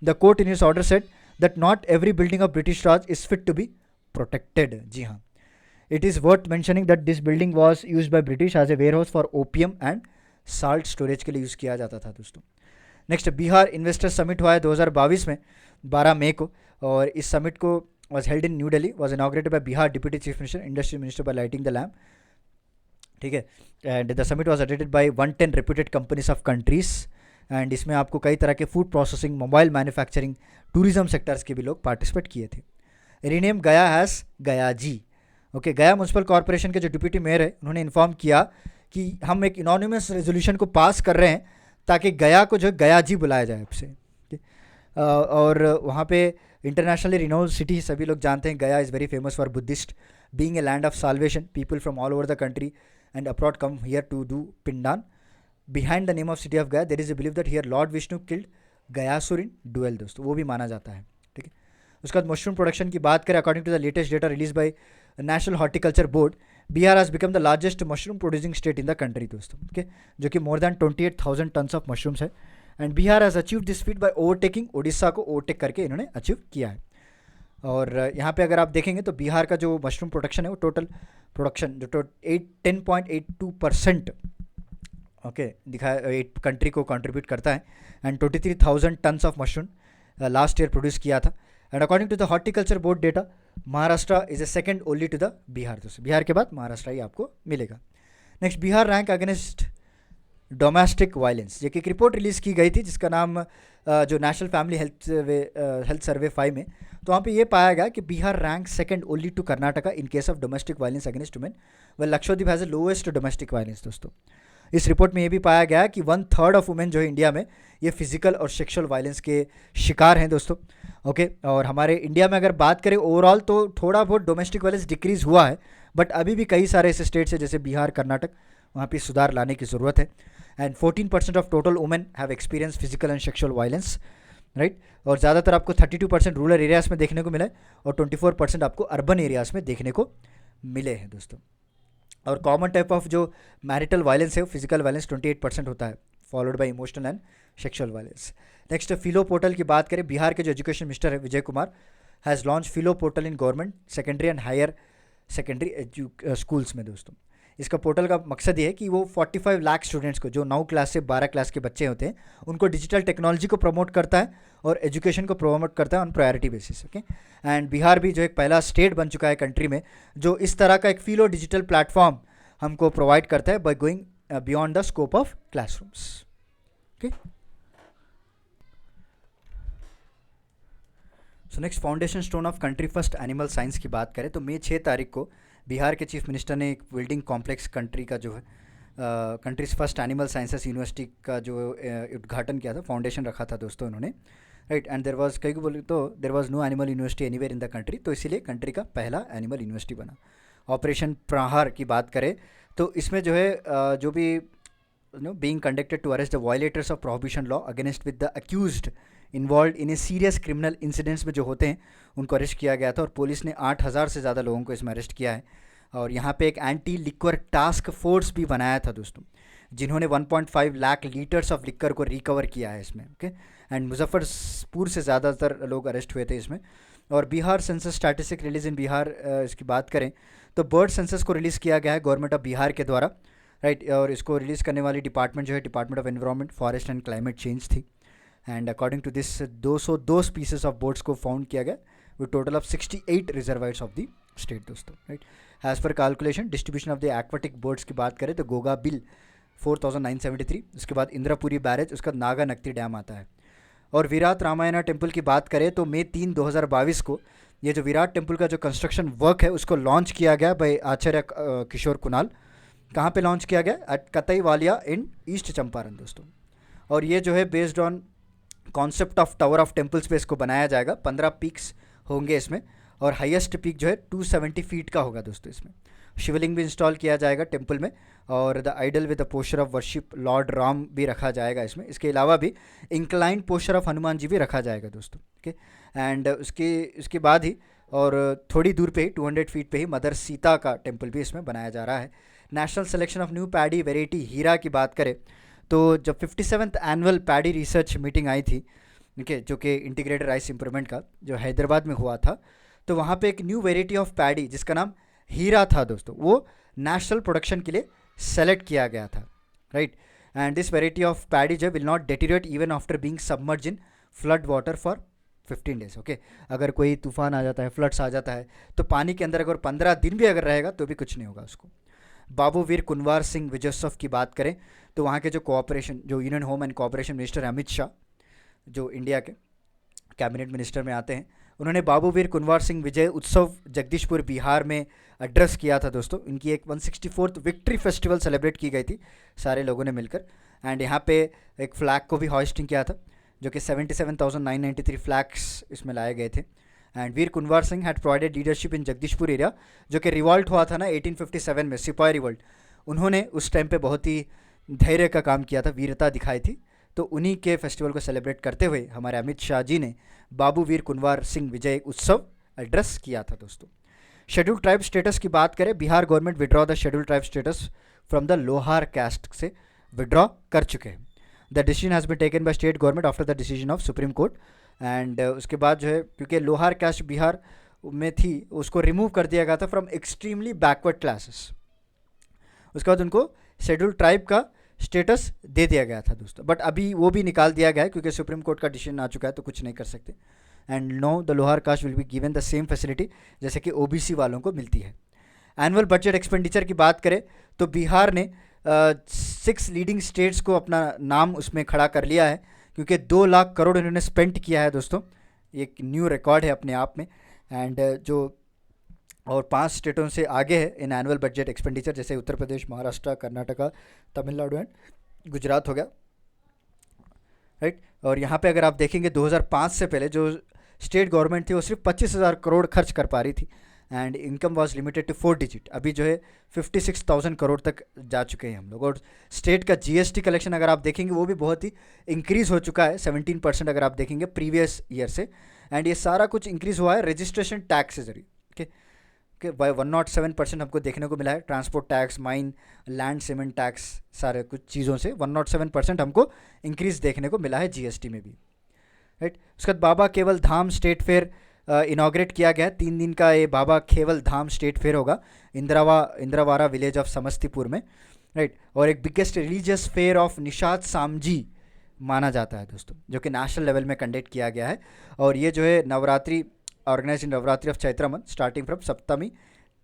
The court in his order said that not every building of British Raj is fit to be protected. जी हाँ, it is worth mentioning that this building was use by British as a ware house for opium and salt storage के लिए use किया जाता था दोस्तों। नेक्स्ट, Bihar investor summit हुआ है 2022 में 12 मई को, और इस समिट को was held in New Delhi, was inaugurated by Bihar deputy chief minister industry minister by lighting the lamp, ठीक है। And the summit was attended by 110 reputed companies of countries. And इसमें आपको कई तरह के food processing, mobile manufacturing, tourism sectors के भी लोग पार्टिसिपेट किए थे। रीनेम गया हैज़ गया जी, ओके। गया म्यूनसिपल कॉर्पोरेशन के जो डिप्यूटी मेयर है, उन्होंने इन्फॉर्म किया कि हम एक इनोनिमस रेजोल्यूशन को पास कर रहे हैं ताकि गया को जो गया जी बुलाया जाए आपसे। और वहाँ पे इंटरनेशनली रिनोल्ड सिटी, सभी लोग जानते हैं Gaya is very famous for Buddhist, being a land of salvation, people from all over the country and abroad come here to do pindaan. Behind the name of city of Gaya there is a believe that here Lord Vishnu killed Gayasur in duel दोस्तों, वो भी माना जाता है, ठीक है। उसके बाद मशरूम प्रोडक्शन की बात करें, according to the latest data release by national horticulture board, Bihar has become the largest mushroom producing state in the country दोस्तों, ओके, जो कि more than 28,000 tons of mushrooms है। And Bihar has achieve this feat by overtaking Odisha को overtake करके इन्होंने achieve किया है। और यहाँ पे अगर आप देखेंगे तो बिहार का जो मशरूम प्रोडक्शन है वो टोटल प्रोडक्शन जो 10.82% ओके दिखाया 8 कंट्री को कंट्रीब्यूट करता है। And 23,000 tons of mushroom last year produce किया था। And according to the horticulture board data, Maharashtra is a second only to the Bihar दोस्तों, बिहार के बाद महाराष्ट्र ही आपको मिलेगा। Next, Bihar rank against domestic violence, ये एक रिपोर्ट रिलीज़ की गई थी जिसका नाम जो नेशनल फैमिली हेल्थ सर्वे 5 में, तो वहाँ पे ये पाया गया कि Bihar rank second only to Karnataka in case of domestic violence against women, व Lakshadweep has the lowest domestic violence दोस्तों। इस रिपोर्ट में ये भी पाया गया कि 1/3 ऑफ वुमेन जो है इंडिया में ये फिजिकल और सेक्सुअल वायलेंस के शिकार हैं दोस्तों। ओके, और हमारे इंडिया में अगर बात करें ओवरऑल तो थोड़ा बहुत डोमेस्टिक वायलेंस डिक्रीज़ हुआ है, बट अभी भी कई सारे ऐसे स्टेट्स हैं जैसे बिहार, कर्नाटक, वहाँ पे सुधार लाने की ज़रूरत है। And 14% of total women have experience physical and sexual violence, right. और ज़्यादातर आपको 32% रूरल एरियाज़ में देखने को मिला है और 24% आपको अर्बन एरियाज़ में देखने को मिले हैं दोस्तों। और कॉमन टाइप ऑफ जो मैरिटल वायलेंस है फिजिकल वायलेंस 28% होता है, followed by emotional and sexual violence. Next Philo portal की बात करें, बिहार के जो एजुकेशन मिनिस्टर है Vijay Kumar has launch Philo portal in government secondary and higher secondary schools में दोस्तों। इसका पोर्टल का मकसद ये है कि वो 45 लाख स्टूडेंट्स को, जो 9 क्लास से 12 क्लास के बच्चे होते हैं, उनको डिजिटल टेक्नोलॉजी को प्रमोट करता है और एजुकेशन को प्रमोट करता है on priority basis. Okay, and Bihar भी जो एक पहला स्टेट बन चुका है कंट्री में जो इस तरह का एक फिलो डिजिटल प्लेटफॉर्म हमको प्रोवाइड करता है by going beyond the scope of classrooms. Okay, so next foundation stone of country first animal science की बात करें तो मई 6 तारीख को बिहार के चीफ मिनिस्टर ने एक बिल्डिंग कॉम्प्लेक्स कंट्री का जो है countries first animal sciences university का जो उद्घाटन किया था, फाउंडेशन रखा था दोस्तों उन्होंने, राइट। एंड देर वॉज कई को बोले तो there was no animal university anywhere in the country, तो इसीलिए कंट्री का पहला एनिमल यूनिवर्सिटी बना। ऑपरेशन प्रहार की बात करें तो इसमें जो है जो भी being conducted to arrest the violators of prohibition law against with the accused involve in a serious criminal incidents में जो होते हैं उनको अरेस्ट किया गया था और पुलिस ने 8,000 से ज़्यादा लोगों को इसमें अरेस्ट किया है। और यहाँ पे एक एंटी लिक्वर टास्क फोर्स भी बनाया था दोस्तों, जिन्होंने 1.5 लाख लीटर्स ऑफ लिक्वर को रिकवर किया है इसमें। ओके, एंड मुजफ्फरपुर से ज़्यादातर लोग अरेस्ट हुए थे इसमें। और बिहार सेंसस स्टैटिस्टिक रिलीज इन बिहार, इसकी बात करें तो बर्ड सेंसस को रिलीज़ किया गया है गवर्नमेंट ऑफ बिहार के द्वारा, राइट। और इसको रिलीज़ करने वाली डिपार्टमेंट जो है department of environment, forest and climate change थी। And according to this 202 species of birds को फाउंड किया गया with total of 68 reservoirs of the state दोस्तों, right. As per calculation distribution of the aquatic birds की बात करें तो Goga bill 4,973, उसके बाद इंद्रापुरी बैरेज, उसका नागा नक्ती डैम आता है। और विराट रामायणा टेम्पल की बात करें तो मई 3, 2022 को ये जो विराट टेम्पल का जो कंस्ट्रक्शन वर्क है उसको लॉन्च किया गया बाय आचार्य किशोर कुणाल। कहाँ पे लॉन्च किया गया? एट कतई वालिया इन ईस्ट चंपारण दोस्तों। और ये जो है based on concept of tower of temples पे इसको बनाया जाएगा। 15 पीक्स होंगे इसमें और हाईएस्ट पीक जो है 270 फीट का होगा दोस्तों। इसमें शिवलिंग भी इंस्टॉल किया जाएगा टेम्पल में और the idol with the posture of worship lord Ram भी रखा जाएगा इसमें। इसके अलावा भी inclined posture of Hanuman ji भी रखा जाएगा दोस्तों। ओके, एंड उसके बाद ही और थोड़ी दूर पे ही 200 फीट पे ही मदर सीता का टेम्पल भी इसमें बनाया जा रहा है। National selection of new paddy variety Heera की बात करें तो जब 57th annual paddy research meeting आई थी, ठीक है, जो कि इंटीग्रेटेड राइस इंप्रूवमेंट का जो हैदराबाद में हुआ था, तो वहाँ पे एक न्यू वेराइटी ऑफ पैडी जिसका नाम हीरा था दोस्तों, वो नेशनल प्रोडक्शन के लिए सेलेक्ट किया गया था, right. And this variety of paddy जो will not deteriorate even after being submerge in flood water for 15 days. Okay, अगर कोई तूफान आ जाता है, फ्लड्स आ जाता है, तो पानी के अंदर अगर 15 दिन भी अगर रहेगा तो भी कुछ नहीं होगा उसको। बाबू वीर कुनवार सिंह विजयोत्सव की बात करें तो वहाँ के जो कोऑपरेशन, जो union home and cooperation minister Amit Shah, जो इंडिया के कैबिनेट मिनिस्टर में आते हैं, उन्होंने बाबू वीर कुनवार सिंह विजय उत्सव जगदीशपुर बिहार में एड्रेस किया था दोस्तों। इनकी एक 164th विक्ट्री फेस्टिवल सेलिब्रेट की गई थी सारे लोगों ने मिलकर। एंड यहाँ पे एक फ्लैग को भी हॉइस्टिंग किया था जो कि 77,993 फ्लैग्स इसमें लाए गए थे। And Veer Kunwar Singh had provided leadership in Jagdishpur area, जो कि रिवॉल्ट हुआ था ना 1857 में, सिपाही रिवॉल्ट। उन्होंने उस टाइम पे बहुत ही धैर्य का काम किया था, वीरता दिखाई थी। तो उन्हीं के फेस्टिवल को सेलिब्रेट करते हुए हमारे अमित शाह जी ने बाबू वीर कुनवार सिंह विजय उत्सव एड्रेस किया था दोस्तों। शेड्यूल ट्राइब स्टेटस की बात करें, Bihar government withdraw the schedule tribe status from the Lohar caste से विड्रॉ कर चुके हैं। The decision has been taken by state government after the decision of supreme court. And उसके बाद जो है, क्योंकि लोहार कास्ट बिहार में थी, उसको रिमूव कर दिया गया था फ्रॉम एक्सट्रीमली बैकवर्ड क्लासेस। उसके बाद उनको शेड्यूल ट्राइब का स्टेटस दे दिया गया था दोस्तों, बट अभी वो भी निकाल दिया गया है क्योंकि सुप्रीम कोर्ट का डिसीजन आ चुका है, तो कुछ नहीं कर सकते। And no the Lohar caste will be given the same facility जैसे कि ओबीसी वालों को मिलती है। एनुअल बजट एक्सपेंडिचर की बात करें तो बिहार ने 6 लीडिंग स्टेट्स को अपना नाम उसमें खड़ा कर लिया है, क्योंकि 2 लाख करोड़ इन्होंने स्पेंड किया है दोस्तों। ये एक न्यू रिकॉर्ड है अपने आप में। एंड जो और 5 स्टेटों से आगे है इन एनुअल बजट एक्सपेंडिचर, जैसे उत्तर प्रदेश, महाराष्ट्र, कर्नाटका, तमिलनाडु एंड गुजरात हो गया, राइट। और यहाँ पे अगर आप देखेंगे 2005 से पहले जो स्टेट गवर्नमेंट थी वो सिर्फ 25,000 करोड़ खर्च कर पा रही थी, and income was limited to 4 digit. अभी जो है 56,000 करोड़ तक जा चुके हैं हम लोग। और स्टेट का जीएसटी कलेक्शन अगर आप देखेंगे वो भी बहुत ही इंक्रीज़ हो चुका है, 17% अगर आप देखेंगे प्रीवियस ईयर से। एंड ये सारा कुछ इंक्रीज़ हुआ है रजिस्ट्रेशन टैक्स से जरिए, ओके ओके। 107% हमको देखने को मिला है, transport tax, mine, land, cement tax, सारे कुछ चीज़ों से 107% हमको इंक्रीज़ देखने को मिला है जीएसटी में भी, राइट। उसके बाद बाबा केवल धाम स्टेट फेयर इनाग्रेट किया गया है। 3 दिन का ये बाबा केवल धाम स्टेट फेयर होगा इंद्रावारा विलेज ऑफ समस्तीपुर में, राइट। और एक biggest religious fair of Nishad Samji माना जाता है दोस्तों, जो कि नेशनल लेवल में कंडक्ट किया गया है। और ये जो है Navratri, organize in Navratri of Chaitra month starting from Saptami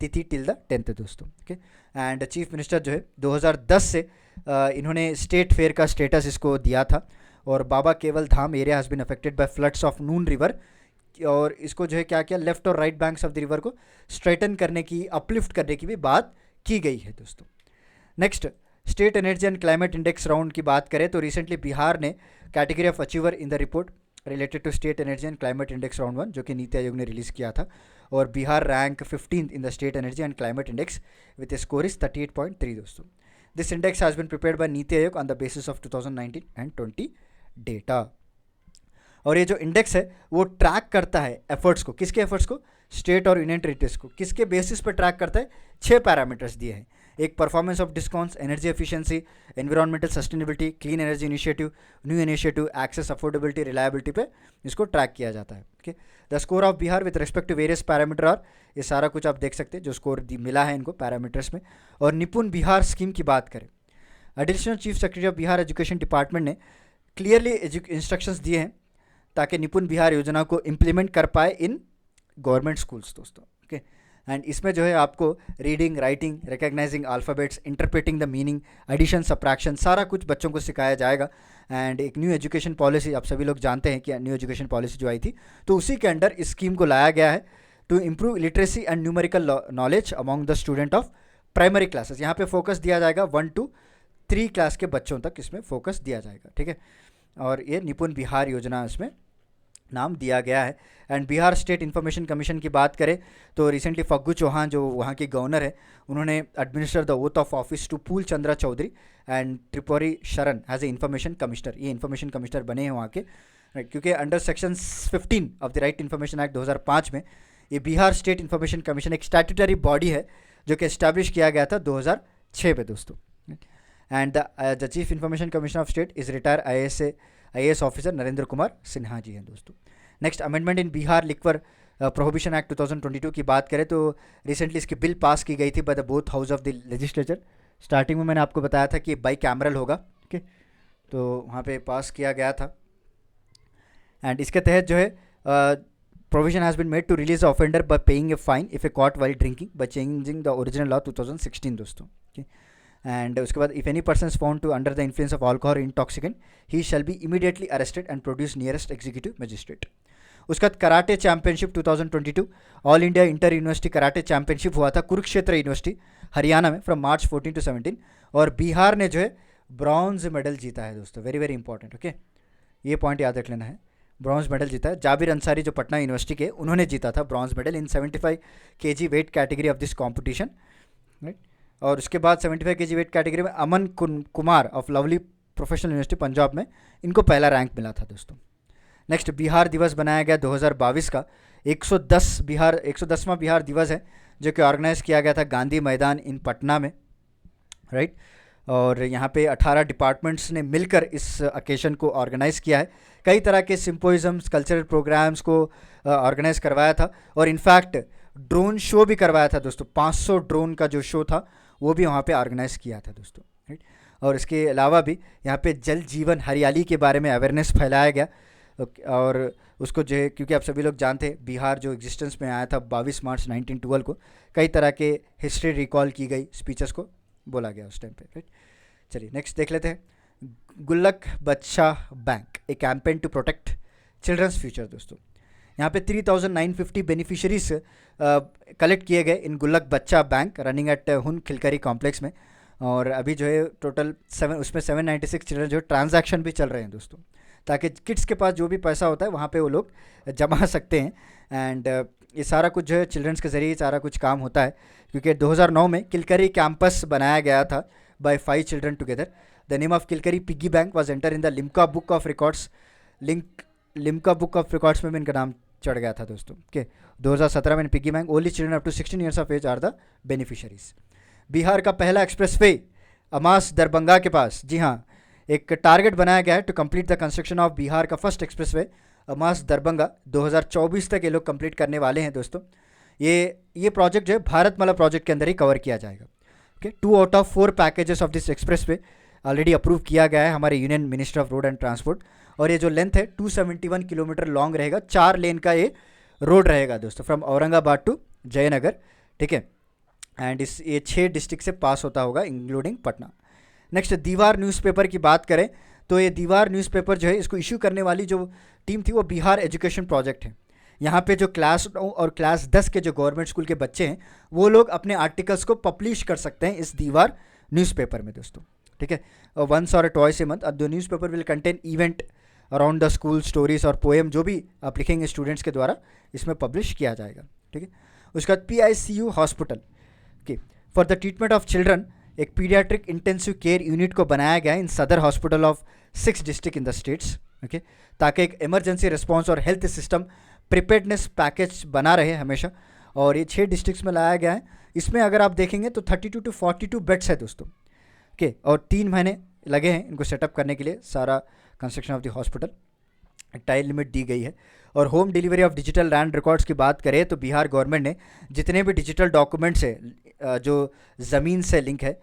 tithi till the 10th दोस्तों, ओके। एंड चीफ मिनिस्टर जो है 2010 से इन्होंने स्टेट फेयर का स्टेटस इसको दिया था। और Baba Keval Dham area has been affected by floods of Noon river, और इसको जो है क्या किया, लेफ्ट और right banks of the river को स्ट्रेटन करने की, अपलिफ्ट करने की भी बात की गई है दोस्तों। Next, state energy and climate index round की बात करें तो रिसेंटली बिहार ने category of achiever in the report related to state energy and climate index round 1, जो कि नीति आयोग ने रिलीज़ किया था। और Bihar rank 15th in the state energy and climate index with A score is 38.3 दोस्तों। This index has been prepared by NITI Aayog on the basis of 2019 and 20 data. और ये जो इंडेक्स है वो ट्रैक करता है एफर्ट्स को, किसके एफर्ट्स को, स्टेट और यूनियन टेरिटरीज को। किसके बेसिस पर ट्रैक करता है, 6 पैरामीटर्स दिए हैं। एक performance of discounts, energy efficiency, environmental sustainability, clean energy initiative, new initiative, access, affordability, reliability पे इसको ट्रैक किया जाता है, okay. The score of Bihar with respect to various parameter और ये सारा कुछ आप देख सकते हैं जो स्कोर मिला है इनको पैरामीटर्स में। और निपुण बिहार स्कीम की बात करें, additional chief secretary of Bihar education department ने क्लियरली इंस्ट्रक्शंस दिए हैं ताकि निपुण बिहार योजना को इम्प्लीमेंट कर पाए इन गवर्नमेंट स्कूल्स दोस्तों, ओके। एंड इसमें जो है आपको reading, writing, recognizing alphabets, interpreting the meaning, addition, subtraction, सारा कुछ बच्चों को सिखाया जाएगा। एंड एक न्यू एजुकेशन पॉलिसी, आप सभी लोग जानते हैं कि न्यू एजुकेशन पॉलिसी जो आई थी, तो उसी के अंडर इस स्कीम को लाया गया है to improve literacy and numerical knowledge among the student of primary classes. यहाँ पे फोकस दिया जाएगा 1 to 3 क्लास के बच्चों तक, इसमें फोकस दिया जाएगा, ठीक है। और ये निपुण बिहार योजना इसमें नाम दिया गया है। And Bihar state information commission की बात करें तो रिसेंटली फग्गू चौहान जो वहाँ के गवर्नर है, उन्होंने administer the oath of office to Phool Chandra Chaudhary and Tripuri Sharan as a information commissioner. ये इन्फॉर्मेशन कमिश्नर बने हैं वहाँ के, राइट, क्योंकि under section 15 of the right information act 2005 में ये बिहार स्टेट इन्फॉर्मेशन कमीशन एक स्टैट्यूटरी बॉडी है जो कि एस्टैब्लिश किया गया था 2006 में दोस्तों। And the chief information commissioner of state is retire IAS officer Narendra Kumar Sinha ji हैं दोस्तों। Next, amendment in Bihar liquor prohibition act 2022 की बात करें तो रिसेंटली इसकी बिल पास की गई थी by the both house of the legislature. Starting में मैंने आपको बताया था कि बाई कैमरल होगा, ओके, तो वहाँ पे पास किया गया था। एंड इसके तहत जो है provision has been made to release offender by paying a fine if a caught while drinking by changing the original law 2016 दोस्तों, ओके। एंड उसके बाद if any person found to under the influence of alcohol intoxicant he shall be immediately arrested and produce nearest executive magistrate. उसका बाद karate championship 2022 all India inter university karate championship हुआ था Kurukshetra university Haryana में from March 14 to 17, और बिहार ने जो है bronze medal जीता है दोस्तों, वेरी वेरी इंपॉर्टेंट, ओके। ये पॉइंट याद रख लेना है, ब्रॉन्ज मेडल जीता है। जाबिर अंसारी जो पटना यूनिवर्सिटी के, उन्होंने जीता था bronze medal in 75 kg weight category of this competition, right. और उसके बाद 75 kg वेट कैटेगरी में Aman Kumar of Lovely Professional University Punjab में, इनको पहला रैंक मिला था दोस्तों। नेक्स्ट, बिहार दिवस बनाया गया 2022 का 110वां बिहार दिवस है जो कि ऑर्गेनाइज किया गया था गांधी मैदान इन पटना में, राइट। और यहाँ पे 18 डिपार्टमेंट्स ने मिलकर इस ओकेशन को ऑर्गेनाइज़ किया है। कई तरह के सिम्पोजियम्स, कल्चरल प्रोग्राम्स को ऑर्गेनाइज करवाया था, और इनफैक्ट ड्रोन शो भी करवाया था दोस्तों। 500 ड्रोन का जो शो था वो भी वहाँ पे ऑर्गेनाइज़ किया था दोस्तों, राइट। और इसके अलावा भी यहाँ पे जल जीवन हरियाली के बारे में अवेयरनेस फैलाया गया, और उसको जो है, क्योंकि आप सभी लोग जानते हैं बिहार जो एग्जिस्टेंस में आया था 22 मार्च 1912 को, कई तरह के हिस्ट्री रिकॉल की गई, स्पीचेस को बोला गया उस टाइम पे, राइट। चलिए नेक्स्ट देख लेते हैं। Gullak Badshah bank, a campaign to protect childrens future दोस्तों। यहाँ पे 3950 बेनिफिशरीज कलेक्ट किए गए इन गुल्लक बच्चा बैंक रनिंग एट हुन खिलकरी कॉम्प्लेक्स में। और अभी जो है टोटल उसमें 796 चिल्ड्रन जो ट्रांजैक्शन भी चल रहे हैं दोस्तों, ताकि किड्स के पास जो भी पैसा होता है वहाँ पे वो लोग जमा सकते हैं। एंड ये सारा कुछ जो है चिल्ड्रंस के ज़रिए सारा कुछ काम होता है, क्योंकि 2009 में किलकरी कैंपस बनाया गया था by 5 children together. The name of Kilkari piggy bank was enter in the Limca book of records. Limca book of records में भी इनका नाम चढ़ गया था दोस्तों। ओके, 2017 में piggy bank only children up to 16 years of age are the beneficiaries. Bihar का पहला एक्सप्रेसवे अमास दरभंगा के पास, जी हाँ, एक टारगेट बनाया गया है to complete the construction of Bihar का फर्स्ट एक्सप्रेसवे अमास दरभंगा। 2024 तक ये लोग कंप्लीट करने वाले हैं दोस्तों। ये प्रोजेक्ट जो है भारतमाला प्रोजेक्ट के अंदर ही कवर किया जाएगा। Okay, 2 out of 4 packages of this expressway already approve किया गया है हमारे union minister of road and transport. और ये जो लेंथ है 271 किलोमीटर लॉन्ग रहेगा, 4 लेन का ये रोड रहेगा दोस्तों, फ्रॉम औरंगाबाद टू जयनगर। ठीक है, एंड ये 6 डिस्ट्रिक्ट से पास होता होगा इंक्लूडिंग पटना। नेक्स्ट, दीवार न्यूज़पेपर की बात करें तो ये दीवार न्यूज़पेपर जो है इसको इशू करने वाली जो टीम थी वो बिहार एजुकेशन प्रोजेक्ट है। यहाँ पे जो क्लास 9 और क्लास 10 के जो गवर्नमेंट स्कूल के बच्चे हैं वो लोग अपने आर्टिकल्स को पब्लिश कर सकते हैं इस दीवार न्यूज़पेपर में दोस्तों। ठीक है, वंस और twice a month the newspaper will contain event around the school, stories और पोएम जो भी आप लिखेंगे स्टूडेंट्स के द्वारा इसमें पब्लिश किया जाएगा। ठीक है, उसके बाद PICU हॉस्पिटल के for the treatment of children एक पीडियाट्रिक इंटेंसिव केयर यूनिट को बनाया गया है इन सदर hospital of 6 district in the states. Okay, ताकि एक इमरजेंसी रिस्पॉन्स और हेल्थ सिस्टम प्रिपेयर्डनेस पैकेज बना रहे हमेशा। और ये 6 डिस्ट्रिक्ट्स में लाया गया है। इसमें अगर आप देखेंगे तो 32 to 42 बेड्स है दोस्तों। ओके, और 3 महीने लगे हैं इनको सेटअप करने के लिए, सारा construction of the hospital. Time limit दी गई है। और home delivery of digital land records की बात करें तो बिहार गवर्नमेंट ने जितने भी डिजिटल डॉक्यूमेंट्स है जो ज़मीन से लिंक है,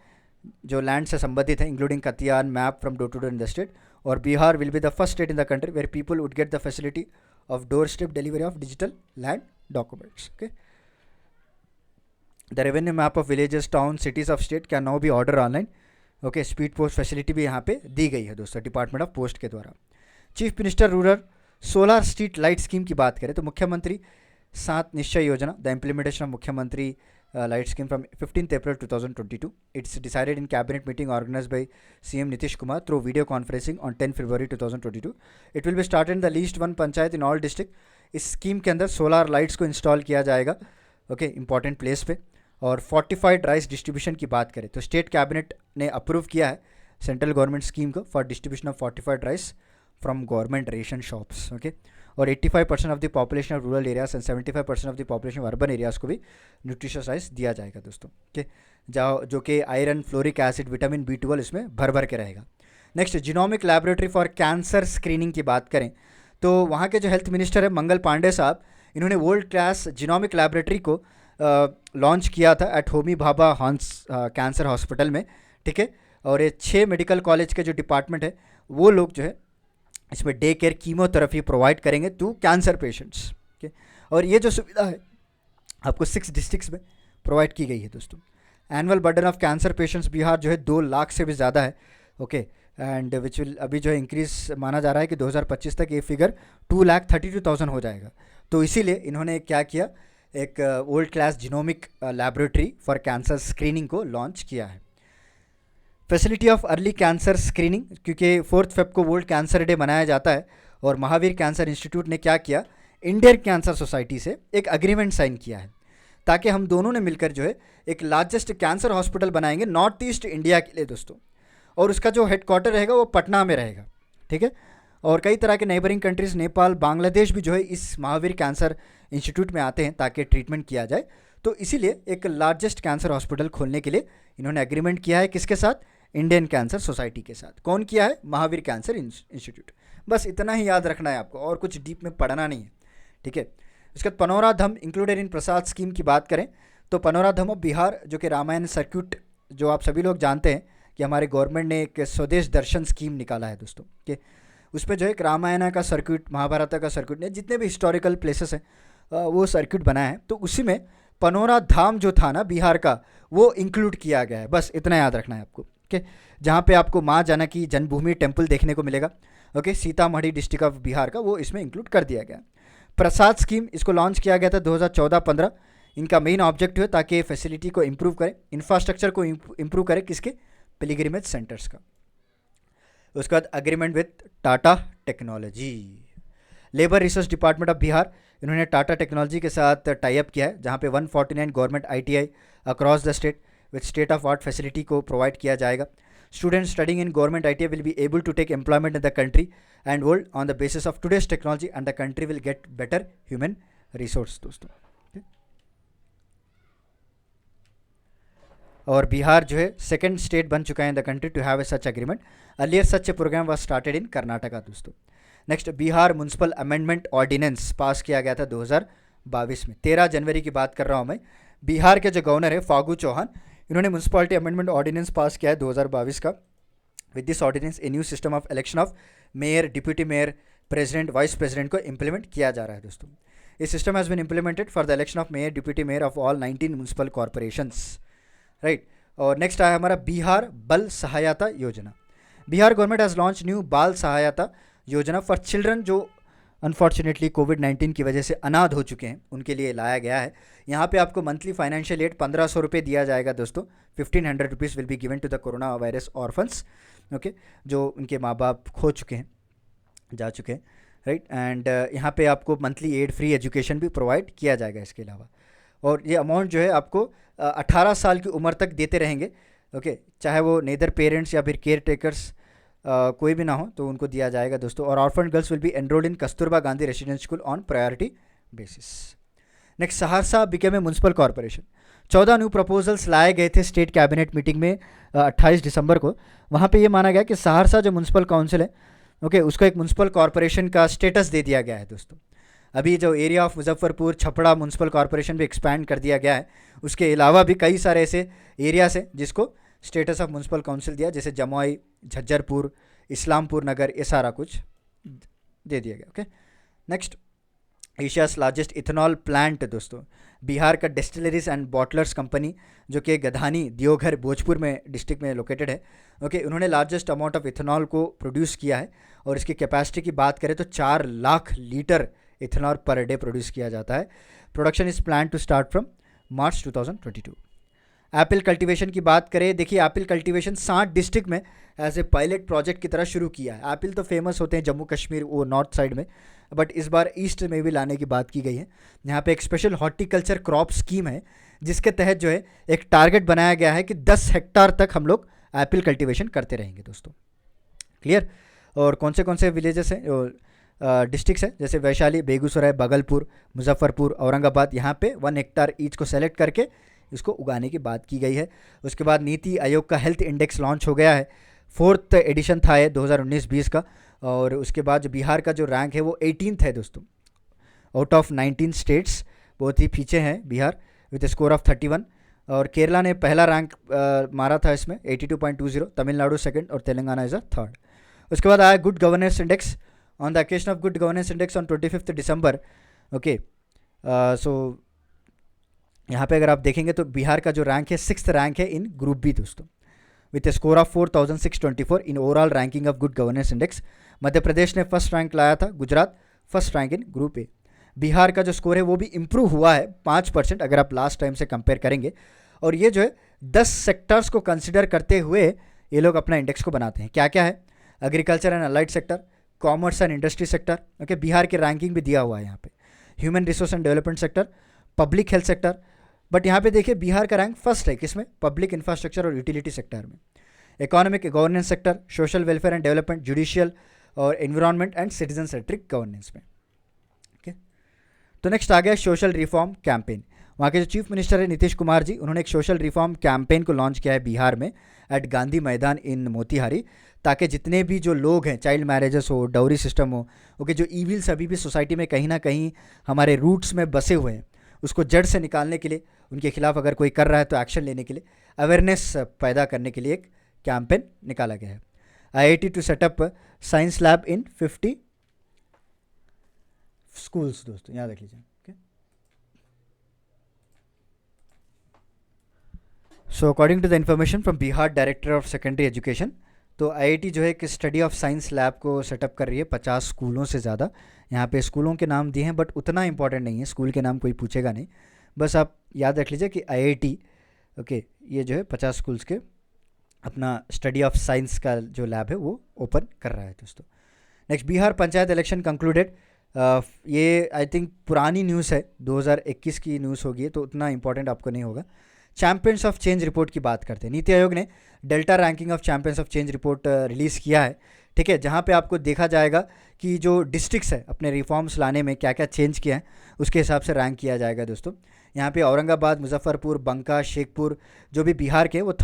जो लैंड से संबंधित है, including khatiyan map from door to door in the state. और Bihar will be the first state in the country where people would get the facility of door step delivery of digital land documents. Okay, the revenue map of villages, town, cities of state can now be order online. Okay, speed post facility भी यहाँ पे दी गई है दोस्तों department of post के द्वारा। Chief minister rural solar street light scheme की बात करें तो मुख्यमंत्री 7 निश्चय योजना, द इम्प्लीमेंटेशन ऑफ मुख्यमंत्री light scheme from 15th April 2022. It's decided in cabinet meeting organized by CM Nitish Kumar through video conferencing on 10 February 2022. It will be started in the least one panchayat in all district. इस scheme के अंदर solar lights को install किया जाएगा okay important place पे। और fortified rice distribution की बात करें तो स्टेट कैबिनेट ने अप्रूव किया है सेंट्रल गवर्नमेंट स्कीम को for distribution of fortified rice from government ration shops. Okay, और 85% of the population of rural areas and 75% of the population of urban areas को भी न्यूट्रिशियस राइस दिया जाएगा दोस्तों। ओके, जो कि iron, fluoric acid, vitamin B12 इसमें भर भर के रहेगा। Next, genomic laboratory for cancer screening की बात करें तो वहाँ के जो हेल्थ मिनिस्टर है मंगल पांडे साहब, इन्होंने वर्ल्ड क्लास जीनोमिक लैबोरेटरी को लॉन्च किया था एट होमी भाभा हॉन्स कैंसर हॉस्पिटल में। ठीक है, और ये 6 मेडिकल कॉलेज के जो डिपार्टमेंट है वो लोग जो है इसमें डे केयर कीमोथेरेपी प्रोवाइड करेंगे टू कैंसर पेशेंट्स। ओके, और ये जो सुविधा है आपको 6 डिस्ट्रिक्ट्स में प्रोवाइड की गई है दोस्तों। Annual burden of cancer patients Bihar जो है 2 लाख से भी ज़्यादा है। ओके, एंड विच विल अभी जो है इंक्रीज माना जा रहा है कि 2025 तक ये फिगर 2,32,000 हो जाएगा। तो इसीलिए इन्होंने क्या किया, एक world class genomic laboratory for cancer screening को लॉन्च किया है। Facility of early cancer screening, क्योंकि 4 Feb को वर्ल्ड कैंसर डे मनाया जाता है और महावीर कैंसर इंस्टीट्यूट ने क्या किया, इंडियन कैंसर सोसाइटी से एक एग्रीमेंट साइन किया है ताकि हम दोनों ने मिलकर जो है एक लार्जेस्ट कैंसर हॉस्पिटल बनाएंगे नॉर्थ ईस्ट इंडिया के लिए दोस्तों। और उसका जो हेडक्वार्टर रहेगा वो पटना में रहेगा। ठीक है, और कई तरह के नेबरिंग कंट्रीज़ नेपाल, बांग्लादेश भी जो है इस महावीर कैंसर इंस्टीट्यूट में आते हैं ताकि ट्रीटमेंट किया जाए। तो इसीलिए एक लार्जेस्ट कैंसर हॉस्पिटल खोलने के लिए इन्होंने एग्रीमेंट किया है, किसके साथ, इंडियन कैंसर सोसाइटी के साथ। कौन किया है, महावीर कैंसर इंस्टीट्यूट। बस इतना ही याद रखना है आपको और कुछ डीप में पढ़ना नहीं है। ठीक है, उसके बाद पनौरा धम इंक्लूडेड इन प्रसाद स्कीम की बात करें तो पनौरा धम ऑफ बिहार जो कि रामायण सर्क्यूट, जो आप सभी लोग जानते हैं कि हमारे गवर्नमेंट ने एक स्वदेश दर्शन स्कीम निकाला है दोस्तों। कि उस पर जो एक रामायण का सर्क्यूट, महाभारत का सर्क्यूट ने जितने भी हिस्टोरिकल प्लेसेस हैं वो सर्क्यूट बनाया है। तो उसी में पनौरा धाम जो था ना बिहार का, वो इंक्लूड किया गया है। बस इतना याद रखना है आपको। ओके, जहाँ पे आपको माँ जानकी जन्मभूमि टेम्पल देखने को मिलेगा। Okay, Sitamarhi district of Bihar का वो इसमें इंक्लूड कर दिया गया। प्रसाद स्कीम, इसको लॉन्च किया गया था 2014-15। इनका मेन ऑब्जेक्टिव है ताकि फैसिलिटी को इम्प्रूव करे, इंफ्रास्ट्रक्चर को इम्प्रूव करे, किसके? पिलग्रिमेज सेंटर्स का। उसके बाद agreement with Tata technology. Labour resource department of Bihar, इन्होंने टाटा टेक्नोलॉजी के साथ टाई अप किया है, जहाँ पे 149 government ITI across the state with state of art facility को प्रोवाइड किया जाएगा। Students studying in government ITI will be able to take employment in the country and world on the basis of today's technology and the country will get better human resource दोस्तों। और बिहार जो है second state बन चुका है in the country to have a such agreement. Earlier such a program was started in Karnataka दोस्तों। नेक्स्ट, Bihar municipal amendment ordinance pass किया गया था 2022 में। 13 जनवरी की बात कर रहा हूँ मैं। बिहार के जो गवर्नर है फागू चौहान, इन्होंने म्यूनसिपलिटी अमेंडमेंट ऑर्डिनेंस पास किया है 2022 का। With this ordinance a new system of election of mayor, deputy mayor, president, vice president को इंप्लीमेंट किया जा रहा है दोस्तों। ये system has been implemented for the election of mayor, deputy mayor of all 19 municipal corporations, right. और next आया हमारा Bihar Bal Sahayata Yojana. Bihar government has launch new Bal Sahayata Yojana for children जो अनफॉर्चुनेटली कोविड-19 की वजह से अनाथ हो चुके हैं, उनके लिए लाया गया है। यहाँ पे आपको मंथली फाइनेंशियल एड 1500 रुपये दिया जाएगा दोस्तों। 1500 rupees will be given to the corona virus orphans, okay, जो उनके माँ बाप खो चुके हैं, जा चुके हैं, राइट। एंड यहाँ पे आपको मंथली एड, फ्री एजुकेशन भी प्रोवाइड किया जाएगा इसके अलावा। और ये अमाउंट जो है आपको 18 साल की उम्र तक देते रहेंगे, ओके, चाहे वो नेदर पेरेंट्स या फिर केयर टेकर्स कोई भी ना हो तो उनको दिया जाएगा दोस्तों। और orphan girls will be enrolled in Kasturba Gandhi residential school on priority basis. Next, Saharsa became a municipal corporation. 14 new proposals लाए गए थे स्टेट कैबिनेट मीटिंग में 28 दिसंबर को। वहाँ पे ये माना गया कि सहरसा जो म्यूनसिपल काउंसिल है, ओके, उसको एक म्यूनसिपल कॉर्पोरेशन का स्टेटस दे दिया गया है दोस्तों। अभी जो area of Muzaffarpur Chhapra municipal corporation भी एक्सपैंड कर दिया गया है। उसके अलावा भी कई सारे ऐसे एरियाज हैं जिसको स्टेटस ऑफ म्यूनसिपल काउंसिल दिया, जैसे जमुई, झज्जरपुर, इस्लामपुर नगर, ये सारा कुछ दे दिया गया, okay. Next, Asia's largest ethanol plant दोस्तों, बिहार का डिस्टिलरीज एंड बॉटलर्स कंपनी जो कि गधानी, दियोघर, भोजपुर में डिस्ट्रिक्ट में लोकेटेड है, ओके, उन्होंने लार्जेस्ट अमाउंट ऑफ इथेनॉल को प्रोड्यूस किया है। और इसकी कैपेसिटी की बात करें तो 4 lakh litre ethanol per day produce किया जाता है। Production is plan to start from March 2022। Apple cultivation की बात करें, देखिए एप्पल कल्टीवेशन 60 डिस्ट्रिक्ट में एज ए पायलट प्रोजेक्ट की तरह शुरू किया है। एप्पल तो फेमस होते हैं जम्मू कश्मीर, वो नॉर्थ साइड में, बट इस बार ईस्ट में भी लाने की बात की गई है। यहाँ पे एक स्पेशल हॉर्टिकल्चर क्रॉप स्कीम है जिसके तहत जो है एक टारगेट बनाया गया है कि 10 हेक्टार तक हम लोग एप्पल कल्टीवेशन करते रहेंगे दोस्तों। क्लियर। और कौन से विलेजेस हैं, डिस्ट्रिक्ट्स हैं, जैसे वैशाली, बेगूसराय, भागलपुर, मुजफ्फरपुर, औरंगाबाद, यहाँ पे 1 हेक्टार ईच को सेलेक्ट करके इसको उगाने की बात की गई है। उसके बाद नीति आयोग का हेल्थ इंडेक्स लॉन्च हो गया है, 4th एडिशन था ये 2019-20 का। और उसके बाद जो बिहार का जो रैंक है वो 18th है दोस्तों, आउट ऑफ 19 स्टेट्स। बहुत ही पीछे हैं बिहार विद स्कोर ऑफ 31। और केरला ने पहला रैंक मारा था इसमें 82.20, तमिलनाडु सेकंड और तेलंगाना इज़ अ थर्ड। उसके बाद आया good governance index on the occasion of good governance index on 25 दिसंबर, ओके। सो यहाँ पे अगर आप देखेंगे तो बिहार का जो रैंक है 6th रैंक है इन ग्रुप बी दोस्तों, with a score of 4624 in overall ranking of good governance index. Madhya Pradesh ने फर्स्ट रैंक लाया था, Gujarat first rank in group A. Bihar का जो स्कोर है वो भी इम्प्रूव हुआ है 5% अगर आप लास्ट टाइम से कंपेयर करेंगे। और ये जो है 10 सेक्टर्स को कंसिडर करते हुए ये लोग अपना इंडेक्स को बनाते हैं। क्या क्या है? Agriculture and allied sector, commerce and industry sector, okay, Bihar की रैंकिंग भी दिया हुआ है यहाँ पे। Human resource and development sector, public health sector, but यहाँ पे देखिए बिहार का रैंक फर्स्ट है किसमें? पब्लिक इंफ्रास्ट्रक्चर और यूटिलिटी सेक्टर में। Economic governance sector, social welfare and development, judicial और environment and citizen centric governance में, ओके। तो नेक्स्ट आ गया सोशल रिफॉर्म कैंपेन। वहाँ के जो चीफ मिनिस्टर है नीतीश कुमार जी, उन्होंने एक सोशल रिफॉर्म कैंपेन को लॉन्च किया है बिहार में एट गांधी मैदान इन मोतिहारी, ताकि जितने भी जो लोग हैं, चाइल्ड मैरिजेस हो, डाउरी सिस्टम हो, ओके, जो ईविल्स अभी भी सोसाइटी में कहीं ना कहीं हमारे रूट्स में बसे हुए हैं, उसको जड़ से निकालने के लिए, उनके खिलाफ अगर कोई कर रहा है तो एक्शन लेने के लिए, अवेयरनेस पैदा करने के लिए एक कैंपेन निकाला गया है। IIT to set up science lab in 50 schools दोस्तों, याद रख लीजिए, okay. So according to the information from Bihar director of secondary education, तो आईआईटी जो है एक स्टडी ऑफ साइंस लैब को सेटअप कर रही है 50 स्कूलों से ज़्यादा। यहाँ पे स्कूलों के नाम दिए हैं बट उतना इंपॉर्टेंट नहीं है, स्कूल के नाम कोई पूछेगा नहीं। बस आप याद रख लीजिए कि आईआईटी, ओके, ये जो है 50 स्कूल्स के अपना स्टडी ऑफ साइंस का जो लैब है वो ओपन कर रहा है दोस्तों। नेक्स्ट, बिहार पंचायत इलेक्शन कंक्लूडेड। ये आई थिंक पुरानी न्यूज़ है, 2021 की न्यूज़ होगी, तो उतना इंपॉर्टेंट आपको नहीं होगा। चैंपियंस ऑफ चेंज रिपोर्ट की बात करते हैं। नीति आयोग ने delta ranking of champions of change report release किया है, ठीक है, जहाँ पे आपको देखा जाएगा कि जो डिस्ट्रिक्ट्स है अपने रिफॉर्म्स लाने में क्या क्या चेंज किया है उसके हिसाब से रैंक किया जाएगा दोस्तों। यहाँ पे औरंगाबाद, मुजफ्फरपुर, बंका, शेखपुर जो भी बिहार के वो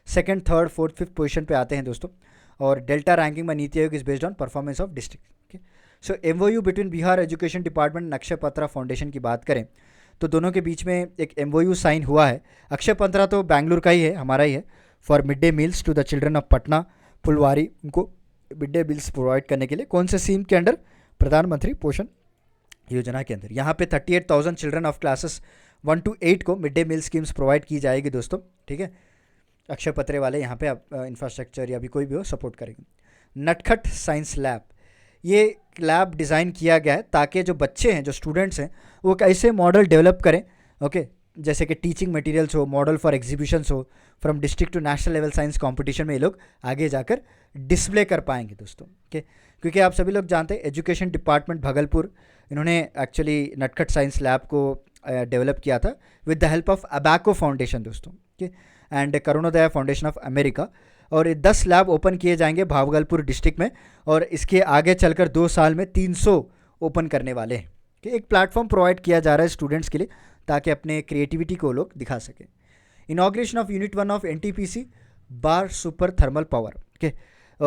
second, third, fourth, fifth position पे आते हैं दोस्तों। और डेल्टा रैंकिंग में NITI Aayog is based on performance of district. Okay, so MOU between Bihar education department Akshay पत्रा फाउंडेशन की बात करें तो दोनों के बीच में एक एमओयू साइन हुआ है। अक्षय पत्रा तो बैंगलोर का ही है, हमारा ही है, for mid day meals to the children of Patna, Phulwari, उनको मिड डे मील्स प्रोवाइड करने के लिए। कौन से स्कीम के अंडर? प्रधानमंत्री पोषण योजना के अंदर। यहाँ पे 38,000 चिल्ड्रन ऑफ क्लासेस 1 to 8 को mid day meal schemes provide की जाएगी दोस्तों, ठीक है। अक्षय पत्रे वाले यहाँ पे आप इंफ्रास्ट्रक्चर या भी कोई भी हो सपोर्ट करेंगे। नटखट साइंस लैब, ये लैब डिज़ाइन किया गया है ताकि जो बच्चे हैं, जो स्टूडेंट्स हैं, वो कैसे मॉडल डेवलप करें, ओके, जैसे कि टीचिंग मटेरियल्स हो, मॉडल फॉर एग्जीबिशंस हो, from district to national level science competition में ये लोग आगे जाकर डिस्प्ले कर पाएंगे दोस्तों, ओके। क्योंकि आप सभी लोग जानते हैं एजुकेशन डिपार्टमेंट भागलपुर, इन्होंने एक्चुअली नटखट साइंस लैब को डेवलप किया था विद द हेल्प ऑफ अबैको फाउंडेशन दोस्तों, okay, and Karunodaya foundation of America. और ये 10 लैब ओपन किए जाएंगे भागलपुर डिस्ट्रिक्ट में, और इसके आगे चलकर 2 साल में 300 ओपन करने वाले हैं, कि एक प्लेटफॉर्म प्रोवाइड किया जा रहा है स्टूडेंट्स के लिए ताकि अपने क्रिएटिविटी को लोग दिखा सकें। Inauguration of unit 1 of NTPC bar super thermal power, okay,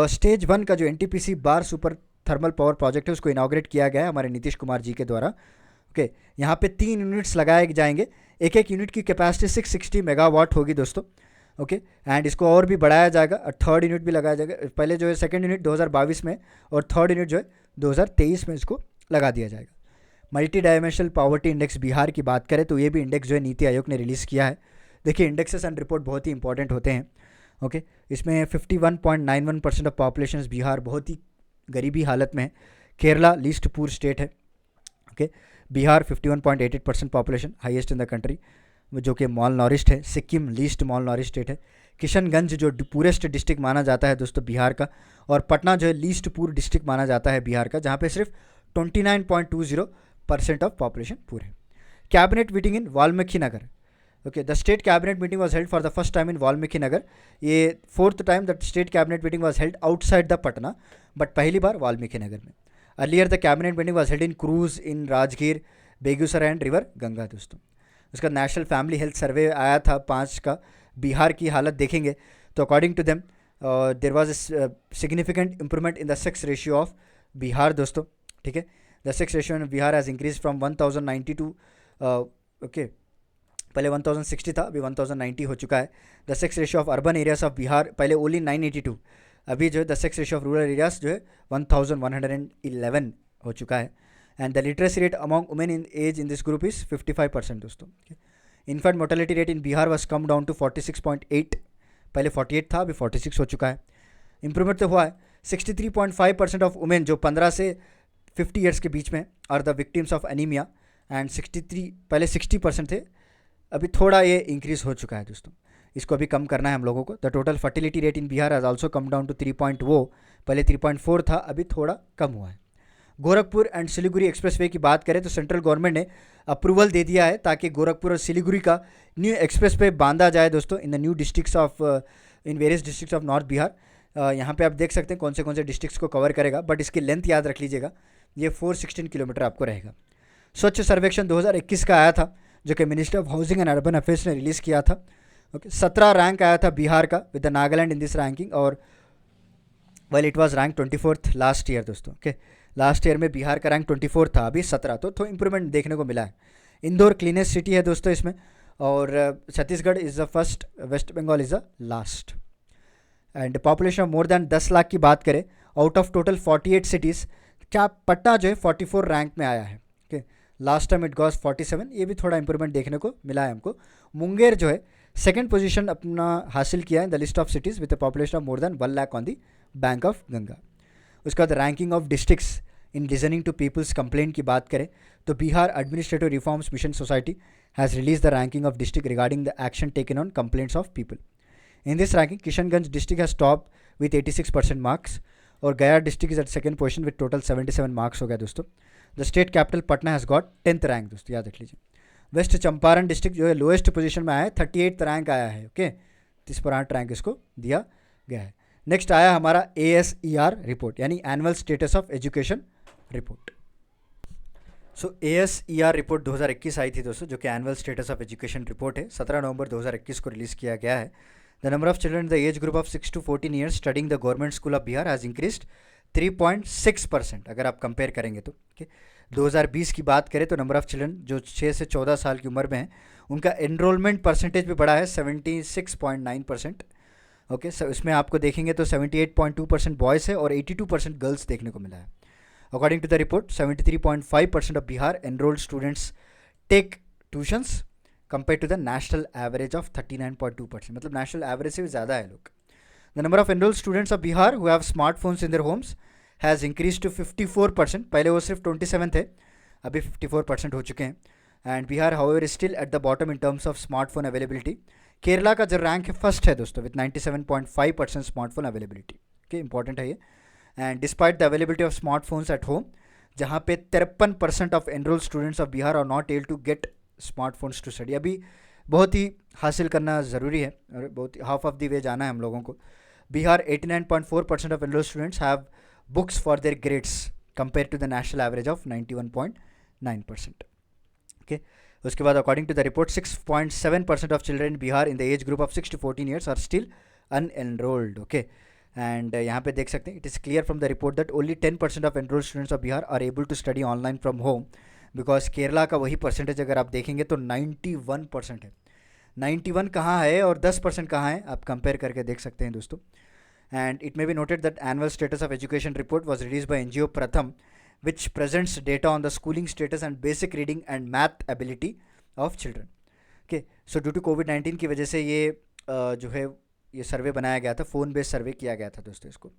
stage 1 का जो एनटीपीसी बार सुपर थर्मल पावर प्रोजेक्ट है उसको इनाग्रेट किया गया है हमारे नीतीश कुमार जी के द्वारा, ओके। यहाँ पे 3 यूनिट्स लगाए जाएंगे, एक यूनिट की कैपेसिटी 660 मेगावाट होगी दोस्तों, ओके, एंड इसको और भी बढ़ाया जाएगा और थर्ड यूनिट भी लगाया जाएगा। पहले जो है सेकंड यूनिट 2022 में और थर्ड यूनिट जो है 2023 में इसको लगा दिया जाएगा। Multi dimensional poverty index Bihar की बात करें तो ये भी इंडेक्स जो है नीति आयोग ने रिलीज़ किया है। देखिए, इंडेक्सेस एंड रिपोर्ट बहुत ही इंपॉर्टेंट होते हैं, ओके। इसमें 51.91% ऑफ पॉपुलेशन बिहार बहुत ही गरीबी हालत में है। केरला लीस्ट पुअर स्टेट है, okay. Bihar 51.88% population, highest in the country, जो कि मॉल नॉरिस्ट है। सिक्किम लीस्ट मॉल नॉरिस्ट स्टेट है। किशनगंज जो पूरेस्ट डिस्ट्रिक्ट माना जाता है दोस्तों बिहार का, और पटना जो है लीस्ट पुअर डिस्ट्रिक्ट माना जाता है बिहार का, जहाँ पे सिर्फ 29.20% ऑफ पॉपुलेशन पुअर है। Cabinet meeting in Valmiki Nagar, okay, the state cabinet meeting was held for the first time in Valmiki Nagar. ये 4th time the state cabinet meeting was held outside the Patna, but पहली बार वाल्मीकि नगर में। Earlier the cabinet meeting was held in cruise in Rajgir, Begusarai and river Ganga दोस्तों। उसका national family health survey आया था 5 का। बिहार की हालत देखेंगे तो according to them there was a significant improvement in the sex ratio of Bihar दोस्तों, ठीक है। The sex ratio in Bihar has increase from 1090 to, okay, पहले 1060 था, अभी 1090 हो चुका है। The sex ratio of urban areas of Bihar पहले ओनली 982, अभी जो है the sex ratio of rural areas जो है 1111 हो चुका है। And the literacy rate among women in age in this group is 55% दोस्तों। Infant mortality rate in Bihar was come down to 46.8, पहले 48 था, अभी 46 हो चुका है। इंप्रूवमेंट तो हुआ है। 63.5% ऑफ वुमेन जो 15 से 50 ईयर्स के बीच में are the victims of anaemia, and 63, पहले 60% थे, अभी थोड़ा ये इंक्रीज़ हो चुका है दोस्तों। इसको अभी कम करना है हम लोगों को। The total fertility rate in Bihar has also come down to 3.0, पहले 3.4 था, अभी थोड़ा कम हुआ है। गोरखपुर एंड सिलीगुड़ी एक्सप्रेसवे की बात करें तो सेंट्रल गवर्नमेंट ने अप्रूवल दे दिया है ताकि गोरखपुर और सिलीगुड़ी का न्यू एक्सप्रेसवे बांधा जाए दोस्तों in the new districts of, in various districts of north Bihar. यहाँ पे आप देख सकते हैं कौन से डिस्ट्रिक्ट्स को कवर करेगा, बट इसकी लेंथ याद रख लीजिएगा, ये 416 किलोमीटर आपको रहेगा। स्वच्छ सर्वेक्षण 2021 का आया था जो कि ministry of housing and urban affairs ने रिलीज़ किया था, ओके। 17 रैंक आया था बिहार का with the Nagaland in this ranking, और well it was rank 24th last year दोस्तों, ओके। लास्ट ईयर में बिहार का रैंक 24 था, अभी 17, तो थोड़ा इंप्रूवमेंट देखने को मिला है। इंदौर क्लीनेस्ट सिटी है दोस्तों इसमें, और Chhattisgarh is the first, West Bengal is the last. And population of more than 10 lakh की बात करें, आउट ऑफ टोटल 48 सिटीज़, क्या पटना जो है 44 रैंक में आया है, okay. Last time it goes 47, ये भी थोड़ा इंप्रूवमेंट देखने को मिला है हमको। मुंगेर जो है सेकेंड पोजीशन अपना हासिल किया है in the list of cities with a population of more than 1 lakh on the bank of Ganga. उसके बाद ranking of districts in listening to people's complaint की बात करें तो Bihar administrative reforms mission society has release the ranking of district regarding the action taken on complaints of people. In this ranking Kishanganj district has top with 86% marks और Gaya district is eight second position with total 77 marks हो गया दोस्तों। The state capital Patna has got 10th rank दोस्तों, याद रख लीजिए। Waste Champaran district जो है लोएस्ट पोजीशन में आया है, 38th रैंक आया है। ओके, 38 रैंक इसको दिया गया है। नेक्स्ट आया हमारा ASER रिपोर्ट यानी annual status of education report. So ASER report 2021 आई थी दोस्तों, जो कि annual status of education report है। 17 नवंबर 2021 को रिलीज़ किया गया है। The number of children in the age group of 6 to 14 years studying the government school of Bihar has increased 3.6%। अगर आप कंपेयर करेंगे तो 2020 की बात करें तो नंबर ऑफ चिल्ड्रन जो 6 से 14 साल की उम्र में हैं उनका एनरोलमेंट परसेंटेज भी बढ़ा है 76.9%। ओके, सो इसमें आपको देखेंगे तो 78.2% बॉयज़ है और 82% गर्ल्स देखने को मिला है। According to the report 73.5% of Bihar enrolled students take tuitions compare to the national average of 39.2%। मतलब नेशनल एवरेज से भी ज़्यादा है लोग। The number of enrolled students of Bihar who have smartphones in their homes has increase to 54%। पहले वो सिर्फ 27 थे, अभी 54% हो चुके हैं। And Bihar however still at the bottom in terms of smartphone availability. Kerala का जो रैंक है फर्स्ट है दोस्तों with 97.5% smartphone availability. Okay, important है ये। And despite the availability of smartphones at home, जहाँ पे 53% of enrolled students of Bihar are not able to get smartphones to study. अभी बहुत ही हासिल करना ज़रूरी है और बहुत हाफ ऑफ द वे जाना है हम लोगों को। Bihar 89.4% of enrolled students have books for their grades compare to the national average of 91.9%। Okay, उसके बाद according to the report 6.7% of children in Bihar in the age group of 6 to 14 years are still unenrolled. Okay, and यहाँ पे देख सकते हैं it is clear from the report that only 10% of enrolled students of Bihar are able to study online from home, because Kerala का वही percentage अगर आप देखेंगे तो 91% है। 91 कहाँ है और 10% कहाँ है, आप कंपेयर करके देख सकते हैं दोस्तों। And it may be noted that annual status of education report was release by NGO प्रथम which presents data on the schooling status and basic reading and math ability of children. Okay, so due to COVID-19 की वजह से ये जो है ये सर्वे बनाया गया था, फ़ोन बेस्ड सर्वे किया गया था दोस्तों इसको।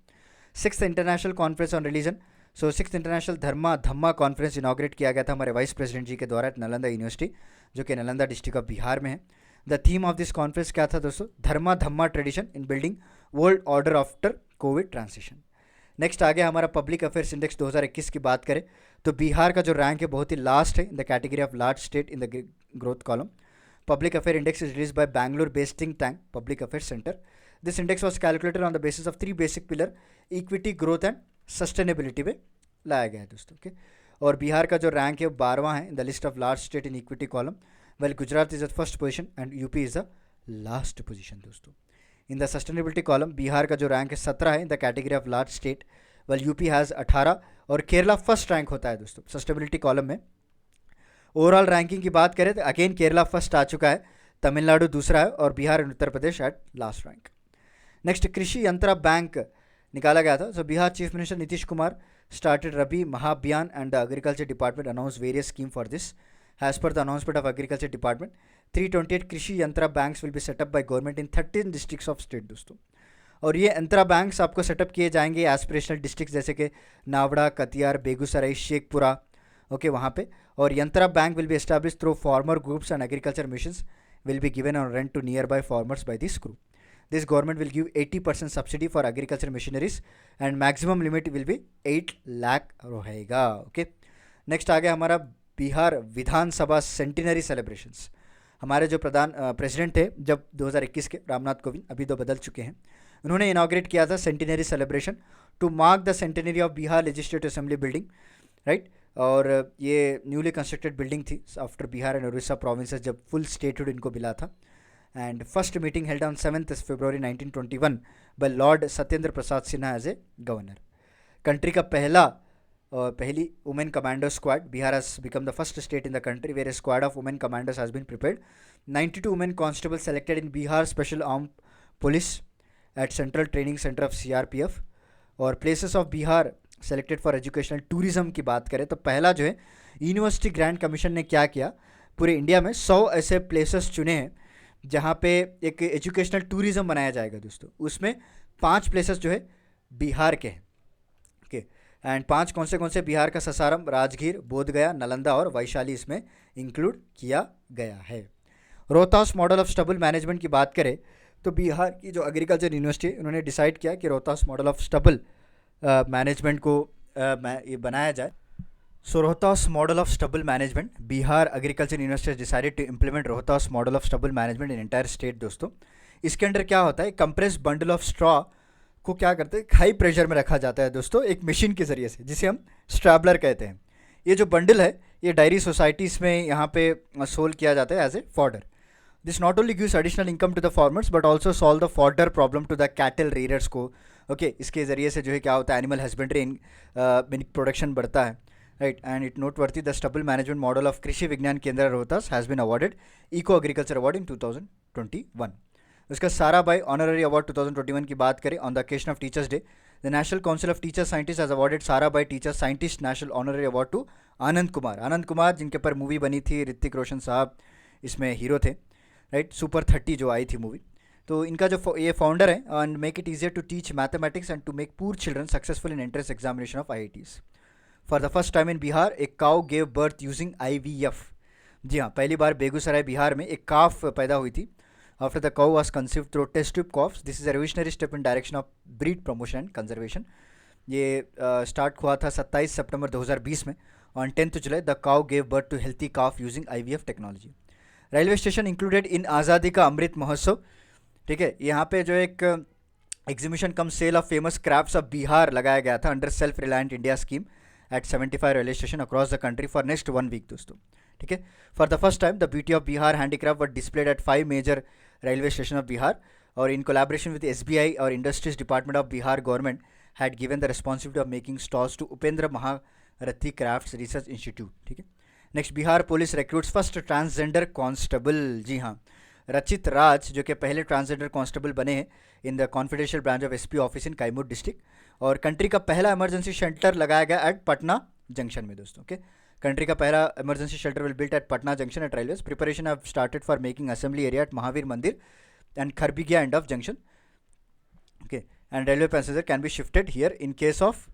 6th international conference on religion, so 6th international Dhamma conference inaugurate किया गया था हमारे वाइस प्रेसिडेंट जी के द्वारा एट नालंदा यूनिवर्सिटी, जो कि नालंदा डिस्ट्रिक्ट ऑफ बिहार में है। The theme of this conference क्या था दोस्तों? Dhamma tradition in building world order after Covid transition. Next आ गया हमारा पब्लिक अफेयर्स इंडेक्स 2021 की बात करें तो बिहार का जो रैंक है बहुत ही लास्ट है in the category of large state in the growth column. Public affair index is release by Bangalore based think tank public affair centre. This index was calculated on the basis of 3 basic pillar, equity, growth and sustainability पे लाया गया है दोस्तों। Okay, और बिहार का जो rank है वो 12वां है in the list of large state in equity column, well Gujarat is the first position and UP is the last position दोस्तों। In the sustainability column Bihar का जो रैंक है 17 है in the category of large state, well UP has 18 और Kerala first rank होता है दोस्तों sustainability column में। ओवरऑल रैंकिंग की बात करें तो अगेन केरला फर्स्ट आ चुका है, तमिलनाडु दूसरा है और Bihar and Uttar Pradesh at last rank. Next Krishi Yantra bank निकाला गया था। So Bihar chief minister Nitish Kumar started Rabi Mahabhiyan and the Agriculture Department announced various schemes for this. As per the announcement of Agriculture Department, 328 कृषि यंत्रा banks will be set up by government in 13 districts of state दोस्तों। और ये यंत्रा banks आपको setup किए जाएंगे aspirational district जैसे कि नावड़ा, कतियार, बेगूसराय, शेखपुरा, ओके वहाँ पे। और Yantra bank will be establish through farmer groups and agriculture missions will be given on rent to nearby farmers by this group. This government will give 80% subsidy for agriculture machineries and maximum limit will be 8 lakh रहेगा। Okay, next आ गया हमारा बिहार विधानसभा centenary celebrations. हमारे जो president थे जब 2021 के, रामनाथ कोविंद, अभी तो बदल चुके हैं, उन्होंने इनाग्रेट किया था centenary celebration to mark the centenary of Bihar legislative assembly building, right. और ये न्यूली कंस्ट्रक्टेड बिल्डिंग थी after Bihar and Orissa provinces जब फुल स्टेटहुड इनको मिला था। And first meeting held on 7th February 1921 by lord Satyendra Prasad Sinha as a governor. Country का पहली women commando squad, Bihar has become the first state in the country where a squad of women commandos has been prepared. 92 women constable selected in Bihar special arm police at central training centre of CRPF। और places of Bihar selected for educational tourism की बात करें तो पहला जो है university grant commission ने क्या किया, पूरे इंडिया में 100 ऐसे प्लेसेस चुने हैं जहाँ पे एक एजुकेशनल टूरिज्म बनाया जाएगा दोस्तों। उसमें 5 प्लेसेस जो है बिहार के हैं। ओके, एंड 5 कौन से बिहार का? ससारम, राजगीर, बोधगया, नालंदा और वैशाली इसमें इंक्लूड किया गया है। Rohtas model of stubble management की बात करें तो बिहार की जो एग्रीकल्चर यूनिवर्सिटी है उन्होंने डिसाइड किया कि Rohtas model of stubble management को ये बनाया जाए। So Rohtas model of stubble management, Bihar agriculture university decided to implement Rohtas model of stubble management in entire state दोस्तों। इसके अंडर क्या होता है? कंप्रेस बंडल ऑफ स्ट्रॉ को क्या करते हैं? हाई प्रेशर में रखा जाता है दोस्तों एक मशीन के ज़रिए से, जिसे हम स्ट्रैबलर कहते हैं। ये जो बंडल है ये डायरी सोसाइटीज़ में यहाँ पे सोल किया जाता है as a fodder. This not only gives additional income to the farmers but also solve the fodder problem to the cattle rearers को। ओके, इसके ज़रिए से जो है क्या होता है? एनिमल हस्बेंड्री मिल्क प्रोडक्शन बढ़ता है, right. And it noteworthy the stubble management model of Krishi Vigyan Kendra Rohtas has been awarded eco agriculture award in 2021। उसका साराभाई ऑनररी अवार्ड 2021 की बात करें, on the occasion of teachers day the national council of teacher scientist has awarded Sarabhai teacher scientist national honorary award to Anand Kumar. Anand Kumar जिनके ऊपर movie बनी थी, ऋतिक रोशन साहब इसमें हीरो थे, राइट। सुपर 30 जो आई थी मूवी, तो इनका जो ये फाउंडर है, and make it easier to teach mathematics and to make poor children successful in entrance examination of IITs। For the first time in Bihar a cow gave birth using IVF। जी हाँ, पहली बार बेगूसराय बिहार में एक काफ पैदा हुई थी after the cow was conceived through test tube calves. This is a revolutionary step in direction of breed promotion and conservation. ये start हुआ था 27 सितंबर 2020 में। ऑन 10th जुलाई the cow gave birth to healthy calf using IVF technology. Railway station included in आज़ादी का अमृत महोत्सव। ठीक है, यहाँ पे जो एक exhibition cum sale of famous crafts of Bihar लगाया गया था under self reliant India scheme at 75 railway station across the country for next 1 week दोस्तों। ठीक है, for the first time the beauty of Bihar handicraft were displayed at 5 major railway station of Bihar, और in collaboration with SBI और industries department of Bihar government had given the responsibility of making stalls to Upendra Maharathi crafts research institute. ठीक है, next, Bihar police recruits first transgender constable. जी हाँ, रचित राज जो कि पहले transgender constable बने हैं in the confidential branch of SP office in Kaimur district, और कंट्री का पहला इमरजेंसी शेल्टर लगाया गया एट पटना जंक्शन में दोस्तों। ओके, कंट्री का पहला emergency shelter will built at Patna junction at railways. Preparation have started for making assembly area at Mahavir Mandir and Kharbigiya end of junction. Okay, and railway passenger can be shifted here in case of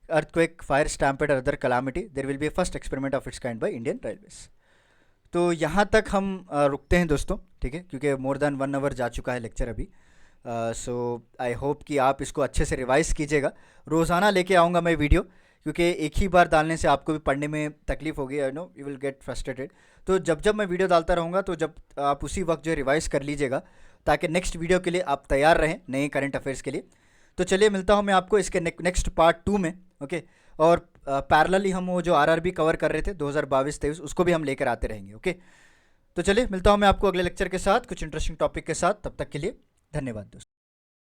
earthquake, fire, stampede or other calamity. There will be a first experiment of its kind by Indian Railways. तो यहाँ तक हम रुकते हैं दोस्तों, ठीक है, क्योंकि मोर देन 1 आवर जा चुका है लेक्चर अभी। सो आई होप कि आप इसको अच्छे से रिवाइज़ कीजिएगा। रोज़ाना लेके आऊँगा मैं वीडियो, क्योंकि एक ही बार डालने से आपको भी पढ़ने में तकलीफ होगी, you know, you will get frustrated. तो जब जब मैं वीडियो डालता रहूँगा तो जब आप उसी वक्त जो है रिवाइज़ कर लीजिएगा, ताकि नेक्स्ट वीडियो के लिए आप तैयार रहें नए करंट अफेयर्स के लिए। तो चलिए, मिलता हूँ मैं आपको इसके नेक्स्ट पार्ट 2 में। ओके, और पैरेलली हम वो जो RRB कवर कर रहे थे 2022-23 उसको भी हम लेकर आते रहेंगे। ओके, तो चलिए, मिलता हूँ मैं आपको अगले लेक्चर के साथ कुछ इंटरेस्टिंग टॉपिक के साथ। तब तक के लिए धन्यवाद दोस्तों।